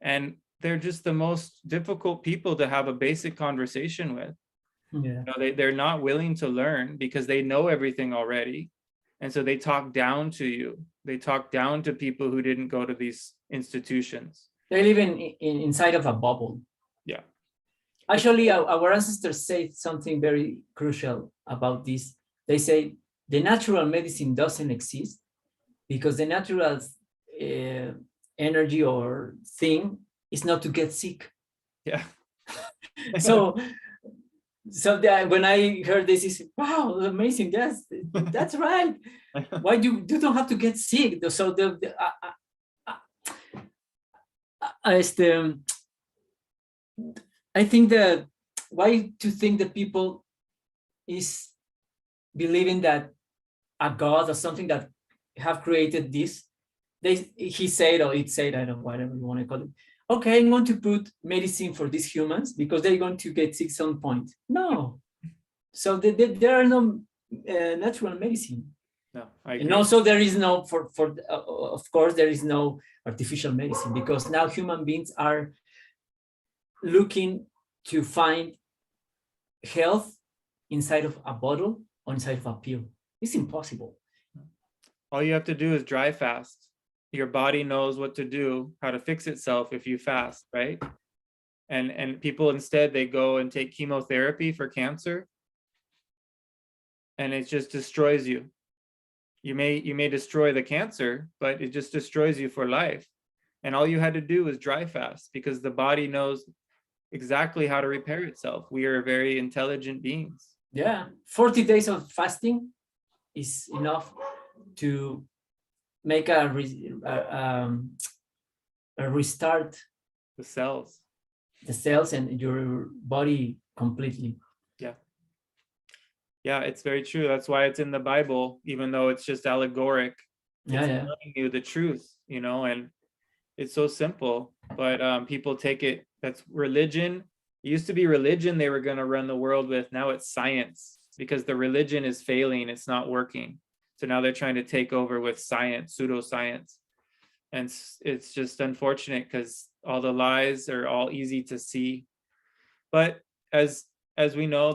And they're just the most difficult people to have a basic conversation with. Yeah. They're not willing to learn because they know everything already. And so they talk down to you. They talk down to people who didn't go to these institutions. They live inside of a bubble. Yeah. Actually, our ancestors say something very crucial about this. They say the natural medicine doesn't exist because the natural energy or thing is not to get sick. Yeah. so when I heard this, is wow, amazing. That's right. Why you don't have to get sick? So I think that why to think that people is believing that a god or something that have created this. He said, or it said, I don't know, whatever you want to call it. Okay, I'm going to put medicine for these humans because they're going to get sick some point. No. So there are no natural medicine. No, I agree. And also there is no, of course, there is no artificial medicine because now human beings are looking to find health inside of a bottle or inside of a pill. It's impossible. All you have to do is dry fast. Your body knows what to do, how to fix itself if you fast, right? And people instead, they go and take chemotherapy for cancer, and it just destroys you. You may destroy the cancer, but it just destroys you for life. And all you had to do was dry fast because the body knows exactly how to repair itself. We are very intelligent beings. Yeah, 40 days of fasting is enough to make a restart The cells and your body completely. Yeah, it's very true. That's why it's in the Bible, even though it's just allegoric. Yeah, yeah. telling you the truth, you know, and it's so simple, but people take it, that's religion. It used to be religion they were going to run the world with. Now it's science, because the religion is failing, it's not working. So now they're trying to take over with science, pseudoscience. And it's just unfortunate because all the lies are all easy to see. But as we know,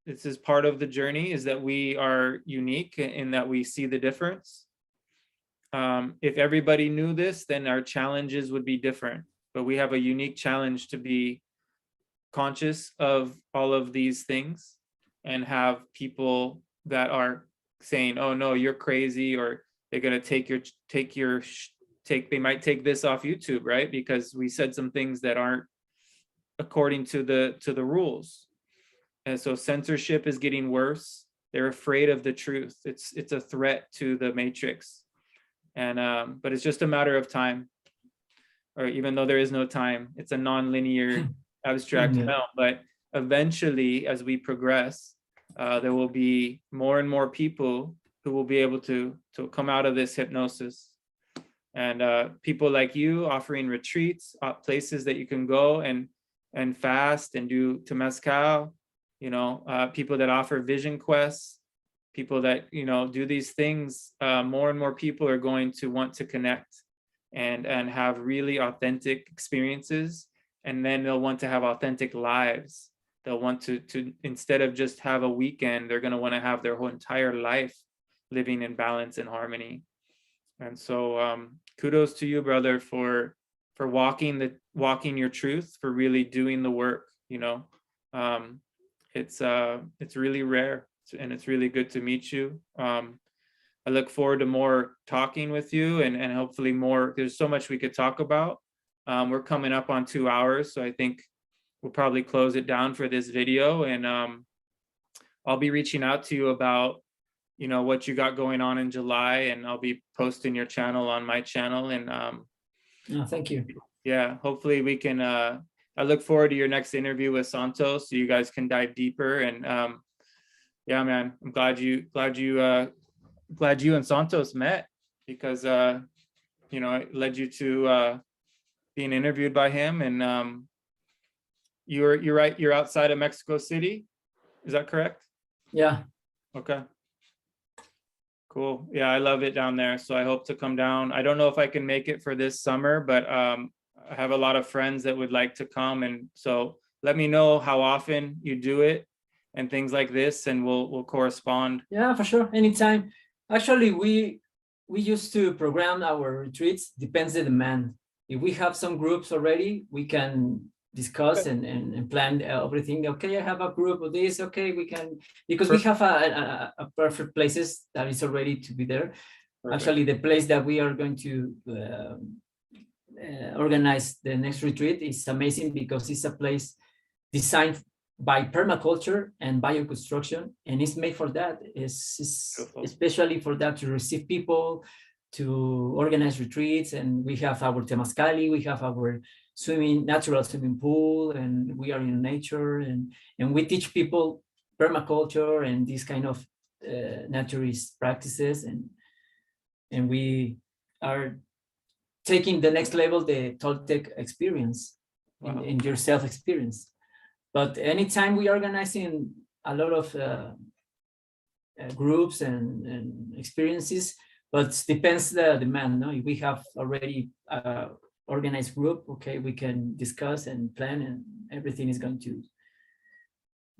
this is part of the journey, is that we are unique in that we see the difference. If everybody knew this, then our challenges would be different. But we have a unique challenge to be conscious of all of these things and have people that are saying, "Oh no, you're crazy," or they're gonna they might take this off YouTube, right? Because we said some things that aren't according to the rules. And so censorship is getting worse. They're afraid of the truth. It's a threat to the matrix. And but it's just a matter of time, or even though there is no time, it's a non-linear abstract Yeah. realm. But eventually, as we progress, there will be more and more people who will be able to come out of this hypnosis. And people like you offering retreats, places that you can go and fast and do temazcal, you know, people that offer vision quests, people that, you know, do these things. More and more people are going to want to connect and have really authentic experiences, and then they'll want to have authentic lives. They'll want to instead of just have a weekend, they're going to want to have their whole entire life living in balance and harmony. And so kudos to you, brother, for walking your truth, for really doing the work, you know. It's really rare, and it's really good to meet you. I look forward to more talking with you, and hopefully more. There's so much we could talk about. We're coming up on 2 hours, so I think we'll probably close it down for this video. And I'll be reaching out to you about, you know, what you got going on in July, and I'll be posting your channel on my channel. And Thank you. yeah, hopefully we can. I look forward to your next interview with Santos, so you guys can dive deeper. And yeah, man, I'm glad you and Santos met, because you know, it led you to being interviewed by him. And you're right, you're outside of Mexico City, is that correct? Yeah. Okay, cool. Yeah, I love it down there, so I hope to come down. I don't know if I can make it for this summer, but I have a lot of friends that would like to come, and so let me know how often you do it and things like this, and we'll correspond. Yeah, for sure. Anytime. Actually, we used to program our retreats, depends the demand. If we have some groups already, we can discuss and plan everything. Okay, I have a group of this. Okay, we can, because we have a perfect places that is already to be there. Perfect. Actually, the place that we are going to organize the next retreat is amazing, because it's a place designed by permaculture and bioconstruction, and it's made for that. It's especially for that, to receive people, to organize retreats. And we have our temazcali, we have our natural swimming pool, and we are in nature, and we teach people permaculture and these kind of naturist practices, and we are taking the next level, the Toltec experience. Wow. in your self experience. But anytime we are organizing a lot of groups and experiences, but depends the demand. No, if we have already organized group, okay, we can discuss and plan, and everything is going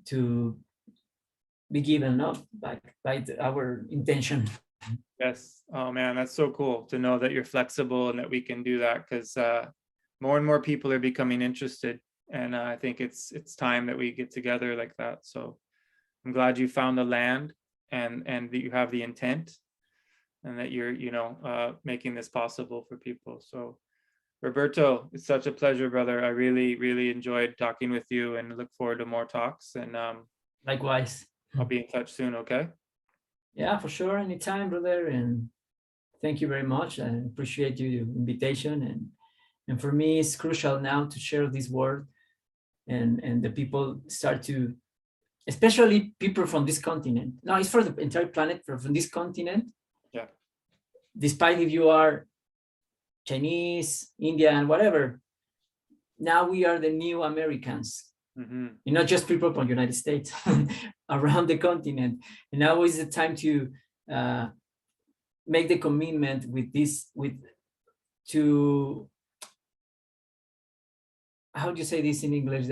to be given up by our intention. Yes. Oh man, that's so cool to know that you're flexible and that we can do that, because more and more people are becoming interested. And I think it's time that we get together like that. So I'm glad you found the land, and that you have the intent, and that you're, you know, making this possible for people. So Roberto, it's such a pleasure, brother. I really enjoyed talking with you, and look forward to more talks. And likewise, I'll be in touch soon. Okay. Yeah, for sure. Anytime, brother. And thank you very much. I appreciate your invitation. And for me, it's crucial now to share this word, and the people start to, especially people from this continent. No, it's for the entire planet, from this continent. Yeah. despite if you are Chinese, Indian, whatever, now we are the new Americans. Mm-hmm. And not just people from the United States, around the continent. And now is the time to make the commitment with this, to, how do you say this in English?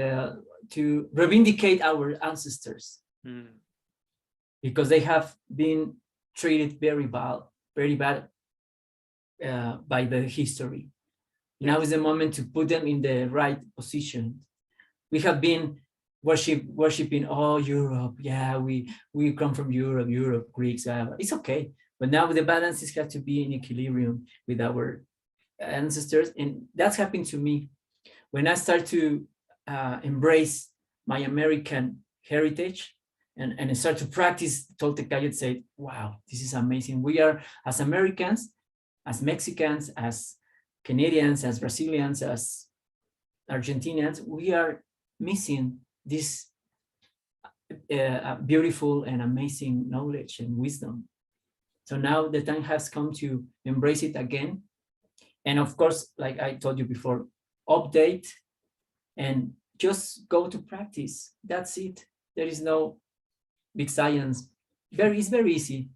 To reivindicate our ancestors, because they have been treated very bad by the history. Now is the moment to put them in the right position. We have been worshiping, oh, Europe, yeah, we come from Europe, Greeks, it's okay. But now the balances have to be in equilibrium with our ancestors. And that's happened to me. When I start to embrace my American heritage and I start to practice Toltec Ascetic, wow, this is amazing. We are, as Americans, as Mexicans, as Canadians, as Brazilians, as Argentinians, we are missing this beautiful and amazing knowledge and wisdom. So now the time has come to embrace it again. And of course, like I told you before, update and just go to practice. That's it. There is no big science. It's very easy.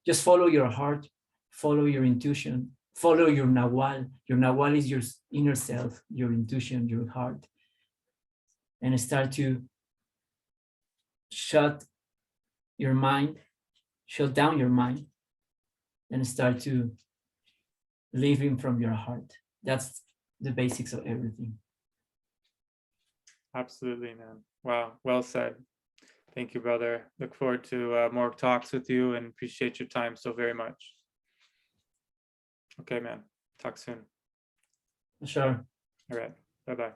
Just follow your heart, follow your intuition, follow your Nahual. Your Nahual is your inner self, your intuition, your heart. And start to shut down your mind, and start to live in from your heart. That's the basics of everything. Absolutely, man. Wow, well said. Thank you, brother. Look forward to more talks with you and appreciate your time so very much. Okay, man. Talk soon. Sure. All right. Bye-bye.